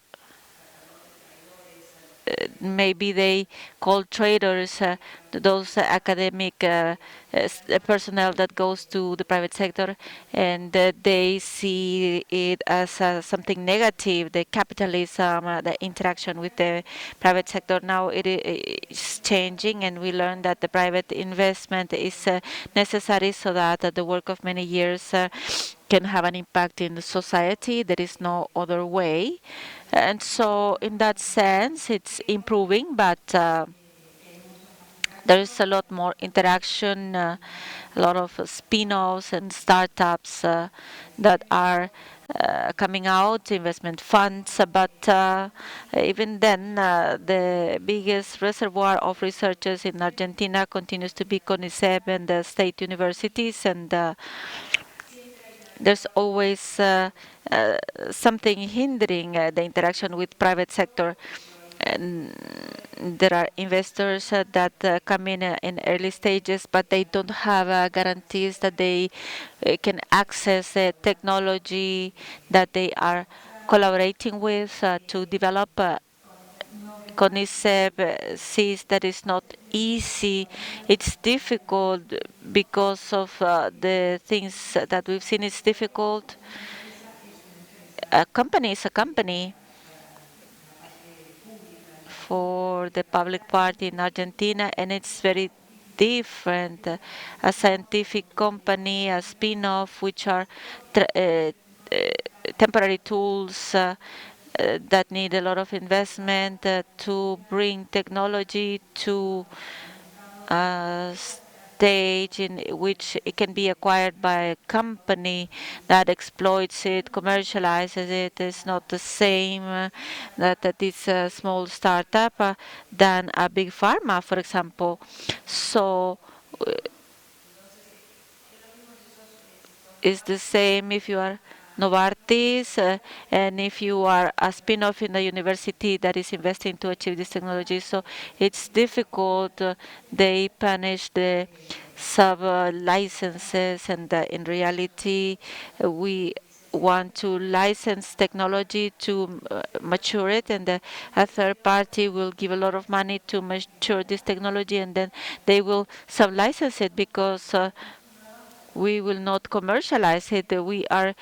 [SPEAKER 4] maybe they call traders those academic personnel that goes to the private sector, and they see it as something negative, the capitalism, the interaction with the private sector. Now it is changing, and we learn that the private investment is necessary so that the work of many years can have an impact in the society. There is no other way. And so, in that sense, it's improving, but there is a lot more interaction, a lot of spin-offs and startups that are coming out, investment funds. But even then, the biggest reservoir of researchers in Argentina continues to be CONICET and the state universities, and there's always something hindering the interaction with private sector. And there are investors that come in early stages, but they don't have guarantees that they can access technology that they are collaborating with to develop. CONICET sees that it's not easy. It's difficult because of the things that we've seen. It's difficult. A company is a company. For the public part in Argentina, and it's very different. A scientific company, a spin-off, which are temporary tools that need a lot of investment to bring technology to a stage in which it can be acquired by a company that exploits it, commercializes it. Is not the same that is a small startup than a big pharma, for example. So it's the same if you are Novartis, and if you are a spin-off in the university that is investing to achieve this technology. So it's difficult. They punish the sub-licenses, and in reality, we want to license technology to mature it, and a third party will give a lot of money to mature this technology, and then they will sub-license it because we will not commercialize it. We are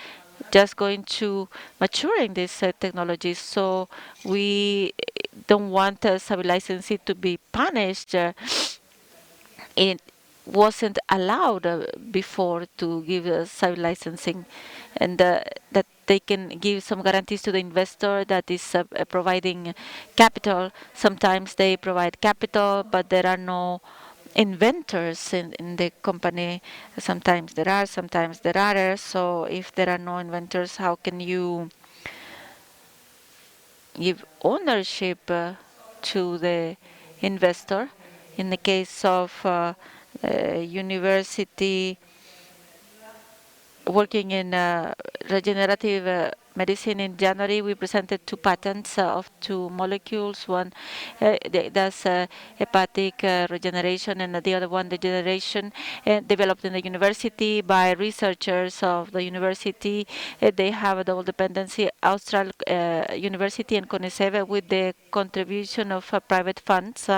[SPEAKER 4] just going to maturing this technology. So we don't want sub-licensing to be punished. It wasn't allowed before to give sub-licensing, and that they can give some guarantees to the investor that is providing capital. Sometimes they provide capital, but there are no inventors in the company. Sometimes there are, sometimes there are. So if there are no inventors, how can you give ownership to the investor? In the case of university working in regenerative medicine, in January, we presented 2 patents of 2 molecules. One does hepatic regeneration, and the other one, degeneration, developed in the university by researchers of the university. They have a double dependency, Austral University and CONICET, with the contribution of private funds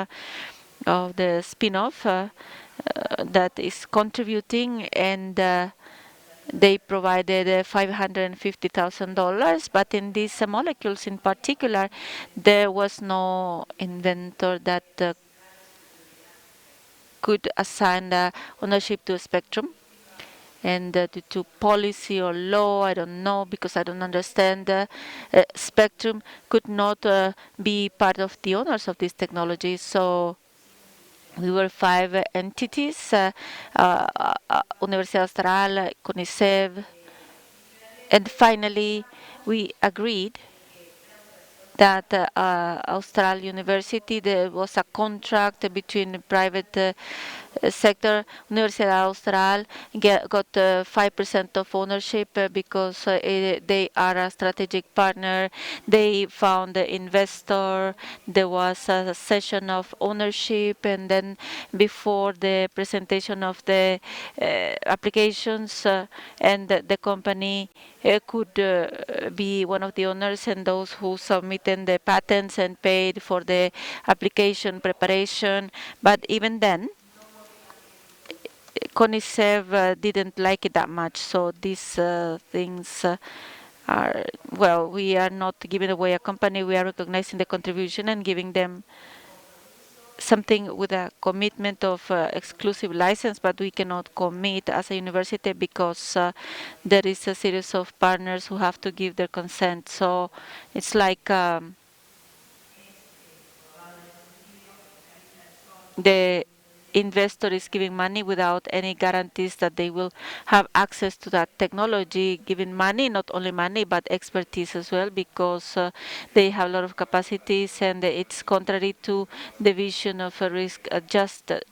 [SPEAKER 4] of the spin-off that is contributing, and they provided $550,000, but in these molecules in particular, there was no inventor that could assign ownership to a spectrum. And due to policy or law, I don't know, because I don't understand, spectrum could not be part of the owners of this technology. So we were 5 entities, Universidad Austral, CONICET, and finally we agreed that Austral University, there was a contract between the private sector. Universidad Austral got 5% of ownership because they are a strategic partner. They found the investor. There was a session of ownership, and then before the presentation of the applications, and the company could be one of the owners and those who submitted the patents and paid for the application preparation. But even then, CONICET didn't like it that much. So these things are, well, we are not giving away a company. We are recognizing the contribution and giving them something with a commitment of exclusive license, but we cannot commit as a university because there is a series of partners who have to give their consent. So it's like the investor is giving money without any guarantees that they will have access to that technology, giving money, not only money, but expertise as well, because they have a lot of capacities, and it's contrary to the vision of a risk adjusted.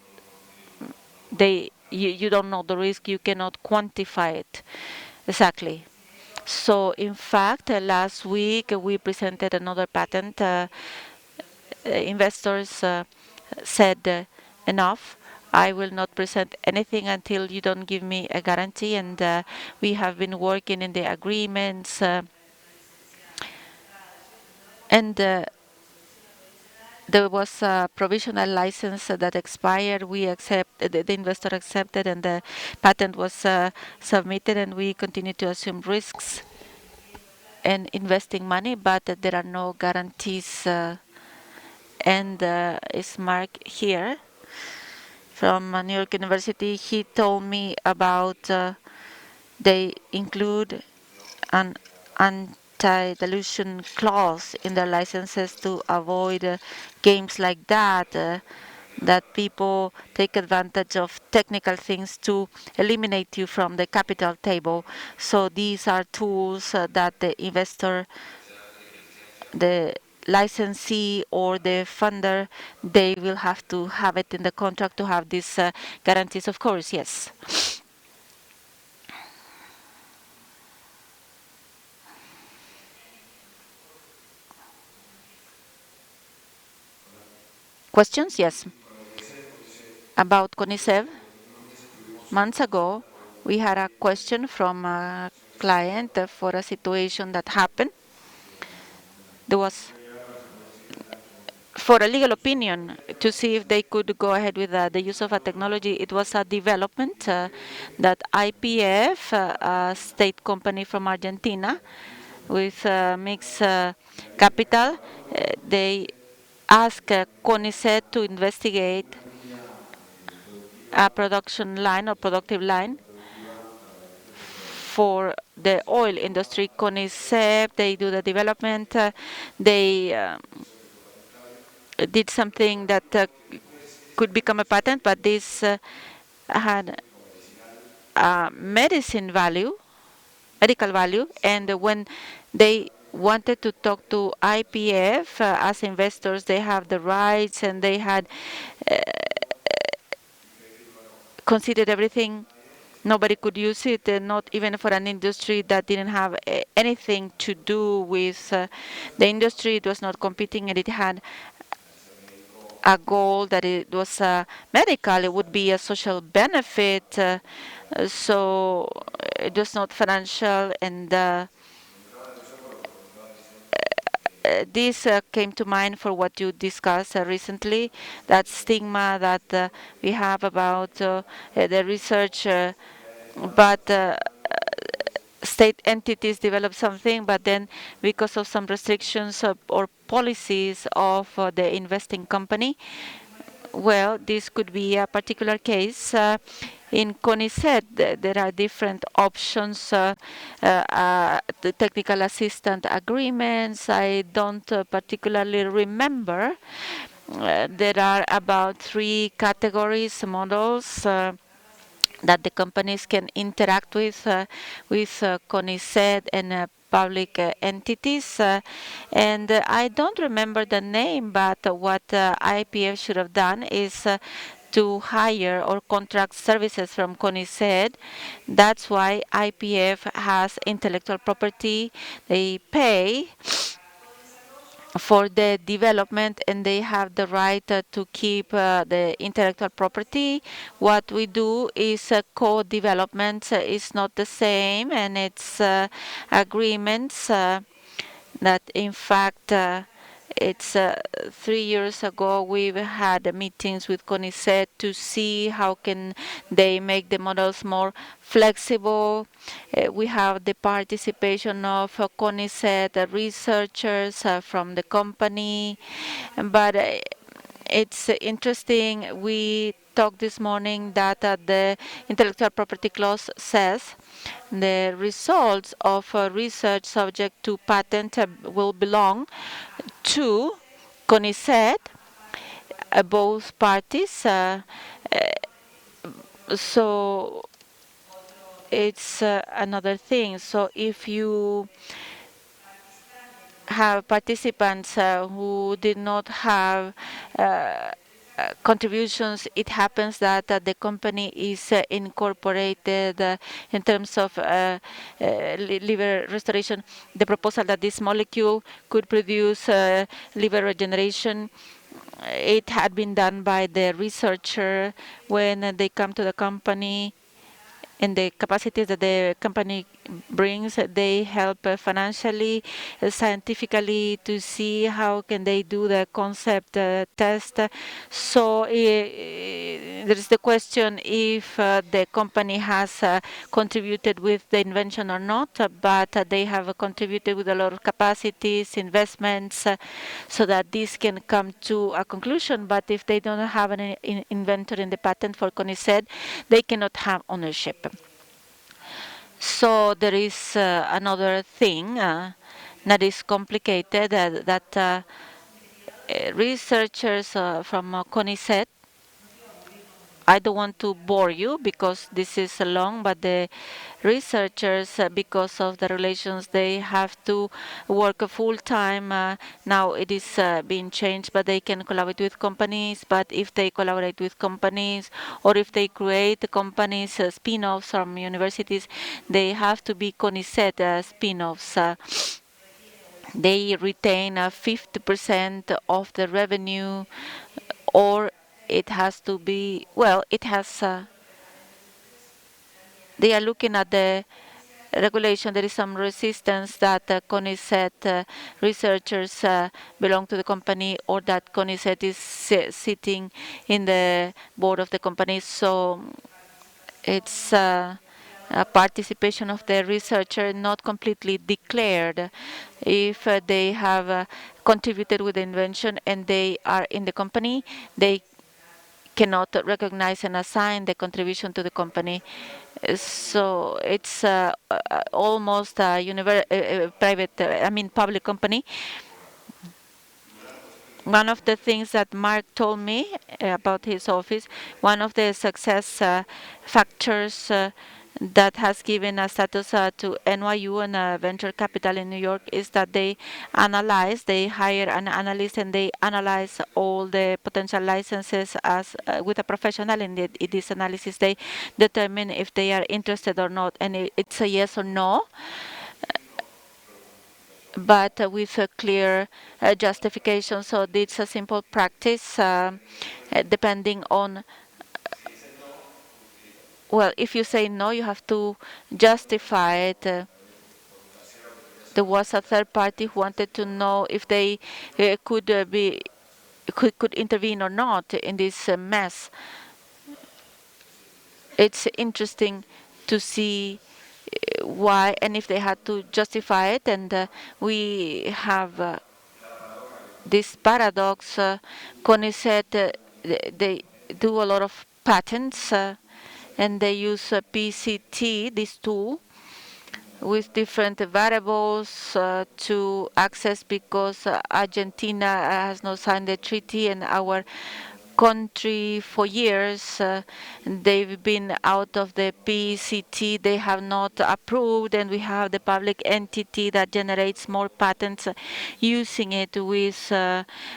[SPEAKER 4] You don't know the risk, you cannot quantify it exactly. So in fact, last week we presented another patent. Investors said enough. I will not present anything until you don't give me a guarantee, and we have been working in the agreements, and there was a provisional license that expired. We accept the investor accepted, and the patent was submitted, and we continue to assume risks and investing money, but there are no guarantees. And it's marked here from New York University. He told me about they include an anti-dilution clause in their licenses to avoid games like that, that people take advantage of technical things to eliminate you from the capital table. So these are tools that the investor, the licensee or the funder, they will have to have it in the contract to have these guarantees, of course, yes. Questions? Yes. About CONICET, months ago, we had a question from a client for a situation that happened. There was for a legal opinion to see if they could go ahead with the use of a technology. It was a development that IPF, a state company from Argentina, with mixed capital, they asked CONICET to investigate a production line or productive line for the oil industry. CONICET, they do the development, they did something that could become a patent, but this had medicine value, medical value, and when they wanted to talk to IPF as investors, they have the rights, and they had considered everything. Nobody could use it, not even for an industry that didn't have anything to do with the industry. It was not competing, and it had a goal that it was medical. It would be a social benefit, so it was not financial, and this came to mind for what you discussed recently, that stigma that we have about the research, but state entities develop something, but then because of some restrictions or policies of the investing company, well, this could be a particular case. In CONICET, there are different options, the technical assistant agreements. I don't particularly remember. There are about 3 categories, models that the companies can interact with CONICET, and public entities. And I don't remember the name, but what IPF should have done is to hire or contract services from CONICET. That's why IPF has intellectual property. They pay for the development and they have the right to keep the intellectual property. What we do is co-development is not the same, and it's agreements that in fact it's 3 years ago we've had meetings with CONICET to see how can they make the models more flexible. We have the participation of CONICET researchers from the company, but it's interesting. We talked this morning that the intellectual property clause says the results of research subject to patent will belong to CONICET, both parties. So it's another thing. So if you have participants who did not have contributions, it happens that the company is incorporated in terms of liver restoration. The proposal that this molecule could produce liver regeneration, it had been done by the researcher when they come to the company, and the capacities that the company brings, they help financially, scientifically to see how can they do the concept test. So there is the question if the company has contributed with the invention or not, but they have contributed with a lot of capacities, investments, so that this can come to a conclusion. But if they don't have an inventor in the patent for CONICET, they cannot have ownership. So there is another thing that is complicated, that researchers from CONICET, I don't want to bore you because this is long, but the researchers, because of the relations, they have to work full time. Now it is being changed, but they can collaborate with companies. But if they collaborate with companies, or if they create companies, spin-offs from universities, they have to be CONICET spin-offs. They retain 50% of the revenue, or it has to be, well, it has, they are looking at the regulation. There is some resistance that CONICET researchers belong to the company, or that CONICET is sitting in the board of the company. So it's a participation of the researcher not completely declared. If they have contributed with the invention and they are in the company, they cannot recognize and assign the contribution to the company. So it's almost a private, public company. One of the things that Mark told me about his office, one of the success factors that has given a status to NYU and venture capital in New York is that they hire an analyst and they analyze all the potential licenses as with a professional. And in this analysis, they determine if they are interested or not, and it's a yes or no, but with a clear justification. So it's a simple practice, depending on, well, if you say no, you have to justify it. There was a third party who wanted to know if they could intervene or not in this mess. It's interesting to see why, and if they had to justify it. And we have this paradox. CONICET, they do a lot of patents, and they use PCT, this tool, with different variables to access, because Argentina has not signed the treaty, and our country for years. They've been out of the PCT. They have not approved, and we have the public entity that generates more patents using it with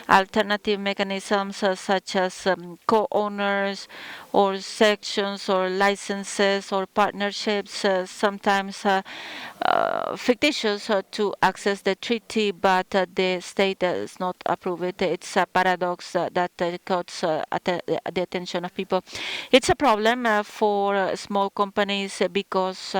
[SPEAKER 4] alternative mechanisms such as co-owners or sections or licenses or partnerships, sometimes fictitious to access the treaty, but the state does not approve it. It's a paradox that caught the attention of people. It's a problem for small companies because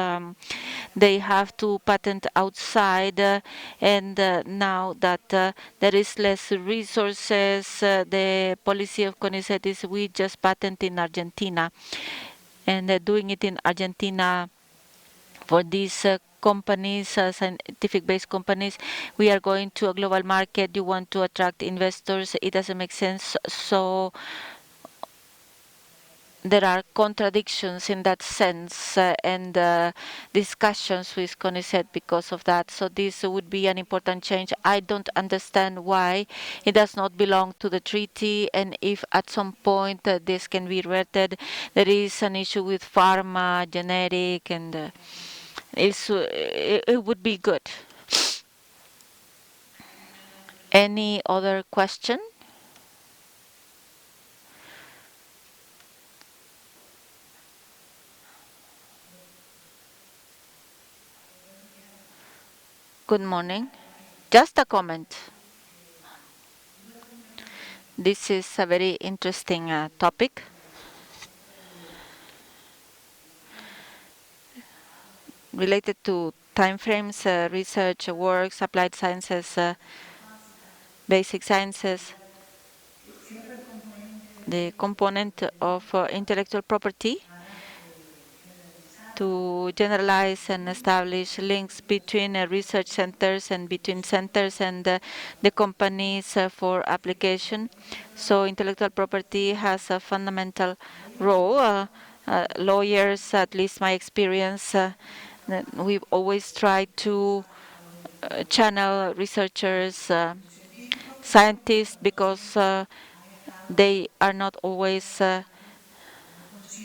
[SPEAKER 4] they have to patent outside, and now that there is less resources, the policy of CONICET is we just patent in Argentina, and doing it in Argentina for these companies, scientific-based companies, we are going to a global market. You want to attract investors. It doesn't make sense. So there are contradictions in that sense, and discussions with CONICET because of that. So this would be an important change. I don't understand why it does not belong to the treaty, and if at some point this can be reverted. There is an issue with pharma, generic, and it would be good. Any other question? Good morning. Just a comment. This is a very interesting topic. Related to timeframes, research, works, applied sciences, basic sciences, the component of intellectual property to generalize and establish links between research centers and between centers and the companies for application. So intellectual property has a fundamental role. Lawyers, at least my experience, we've always tried to channel researchers, scientists, because they are not always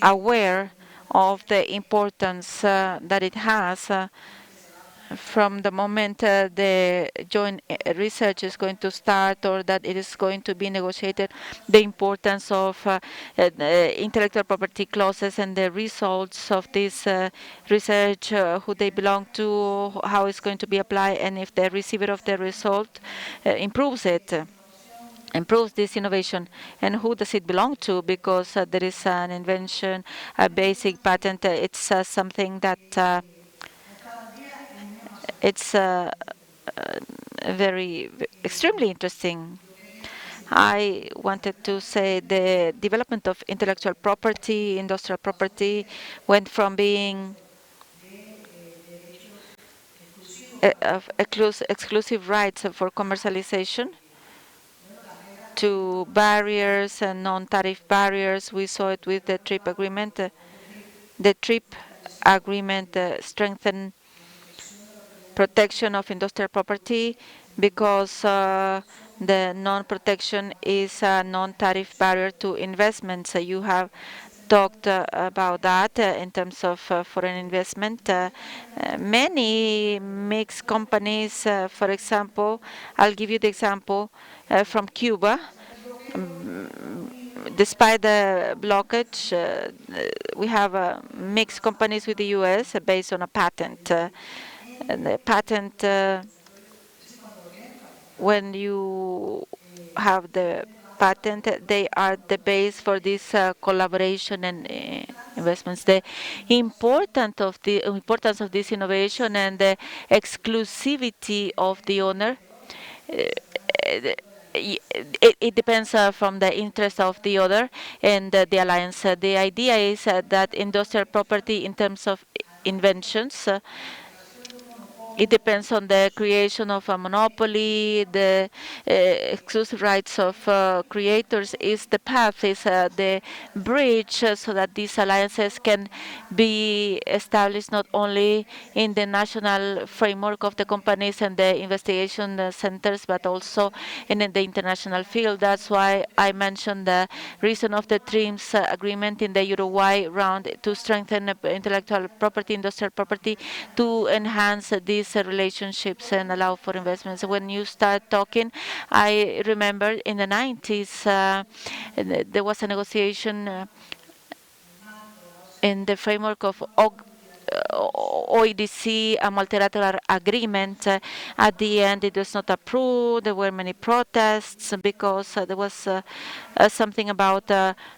[SPEAKER 4] aware of the importance that it has from the moment the joint research is going to start or that it is going to be negotiated, the importance of intellectual property clauses and the results of this research, who they belong to, how it's going to be applied, and if the receiver of the result improves it. Improves this innovation, and who does it belong to, because there is an invention, a basic patent. It's something that it's very extremely interesting. I wanted to say the development of intellectual property, industrial property, went from being of exclusive rights for commercialization to barriers and non-tariff barriers. We saw it with the TRIP agreement. The TRIP agreement strengthened protection of industrial property because the non-protection is a non-tariff barrier to investments. You have talked about that in terms of foreign investment. Many mixed companies, for example, I'll give you the example from Cuba. Despite the blockage, we have mixed companies with the U.S. Based on a patent. And the patent, when you have the patent, they are the base for this collaboration and investments. The importance of this innovation and the exclusivity of the owner, it depends from the interest of the other and the alliance. The idea is that industrial property, in terms of inventions, it depends on the creation of a monopoly. The exclusive rights of creators is the path, is the bridge, so that these alliances can be established not only in the national framework of the companies and the investigation centers, but also in the international field. That's why I mentioned the reason of the TRIMS agreement in the Uruguay round to strengthen intellectual property, industrial property, to enhance these relationships and allow for investments. When you start talking, I remember in the 90s, there was a negotiation in the framework of OEDC, a multilateral agreement. At the end, it was not approved. There were many protests because there was something about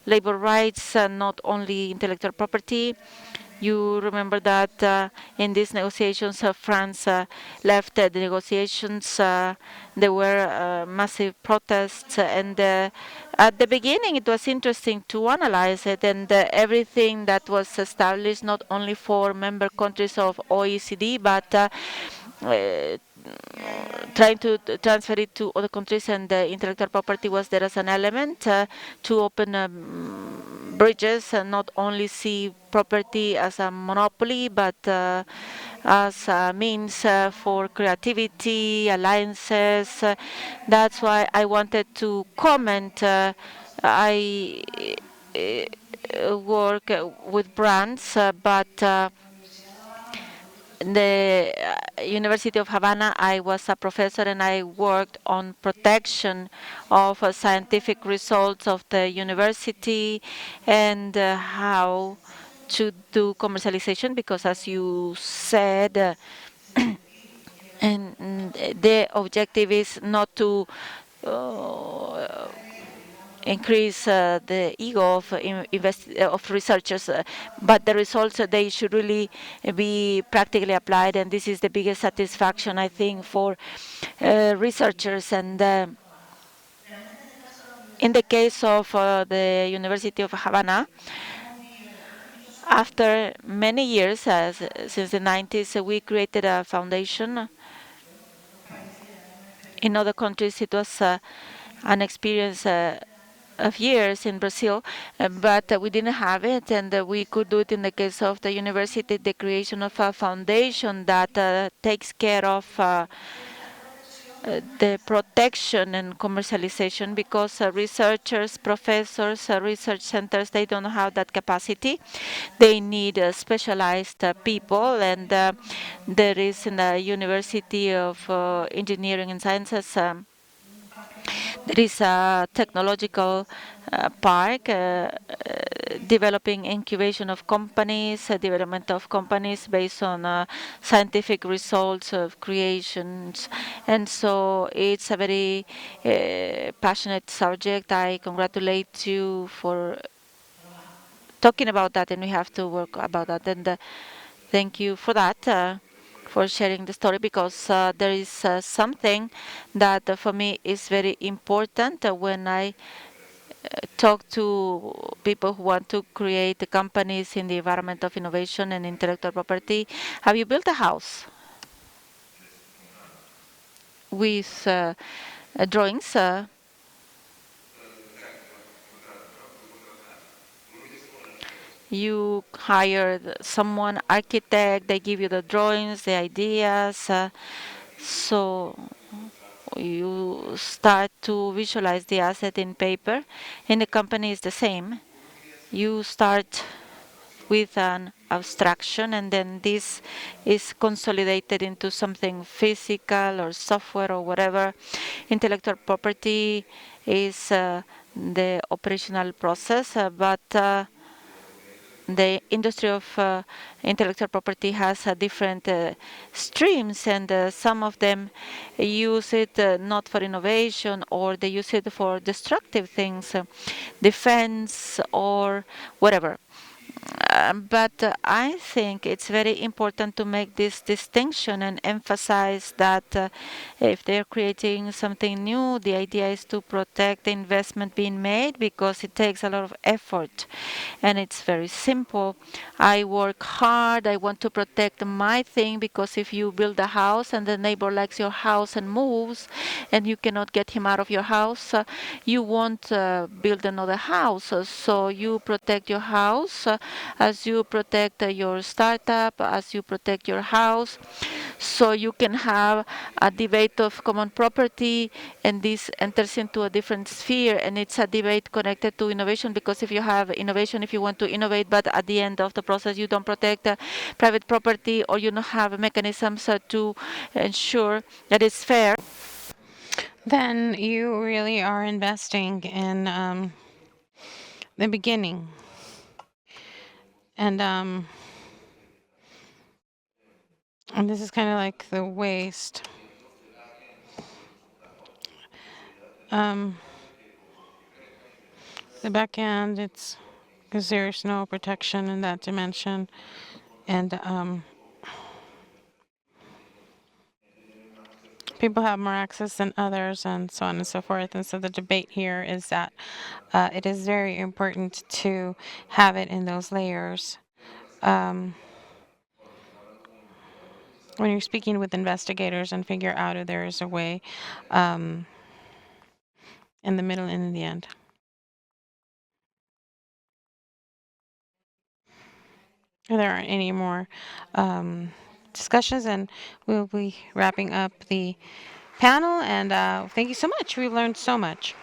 [SPEAKER 4] labor rights, not only intellectual property. You remember that in these negotiations, France left the negotiations. There were massive protests, and at the beginning, it was interesting to analyze it, and everything that was established not only for member countries of OECD, but uh, trying to transfer it to other countries, and intellectual property was there as an element to open bridges and not only see property as a monopoly, but as a means for creativity, alliances. That's why I wanted to comment. I work with brands, but the University of Havana, I was a professor and I worked on protection of scientific results of the university and how to do commercialization, because as you said, and the objective is not to uh, increase the ego of of researchers, but the results they should really be practically applied, and this is the biggest satisfaction I think for researchers. And in the case of the University of Havana, after many years, since the 90s, we created a foundation. In other countries, it was an experience of years in Brazil, but we didn't have it, and we could do it in the case of the university, the creation of a foundation that takes care of the protection and commercialization, because researchers, professors, research centers, they don't have that capacity. They need specialized people, and there is in the University of Engineering and Sciences, there is a technological park developing incubation of companies, development of companies based on scientific results of creations. And so it's a very passionate subject. I congratulate you for talking about that, and we have to work about that. And thank you for that, for sharing the story, because there is something that for me is very important when I talk to people who want to create companies in the environment of innovation and intellectual property. Have you built a house with drawings? You hire someone, architect, they give you the drawings, the ideas, so you start to visualize the asset in paper. In the company is the same. You start with an abstraction, and then this is consolidated into something physical or software or whatever. Intellectual property is the operational process, but the industry of intellectual property has different streams, and some of them use it not for innovation, or they use it for destructive things, defense or whatever. But I think it's very important to make this distinction and emphasize that if they're creating something new, the idea is to protect the investment being made because it takes a lot of effort. And it's very simple. I work hard. I want to protect my thing because if you build a house and the neighbor likes your house and moves and you cannot get him out of your house, you won't build another house. So you protect your house as you protect your startup, as you protect your house. So you can have a debate of common property, and this enters into a different sphere, and it's a debate connected to innovation, because if you have innovation, if you want to innovate, but at the end of the process you don't protect private property, or you don't have mechanisms to ensure that it's fair,
[SPEAKER 5] Then you really are investing in the beginning. And and this is kind of like the waste. Um, the back end, it's because there's no protection in that dimension, and people have more access than others, and so on and so forth. And so the debate here is that it is very important to have it in those layers. Um, when you're speaking with investigators and figure out if there is a way um, in the middle and in the end. If there aren't any more discussions, and we'll be wrapping up the panel. And thank you so much. We learned so much.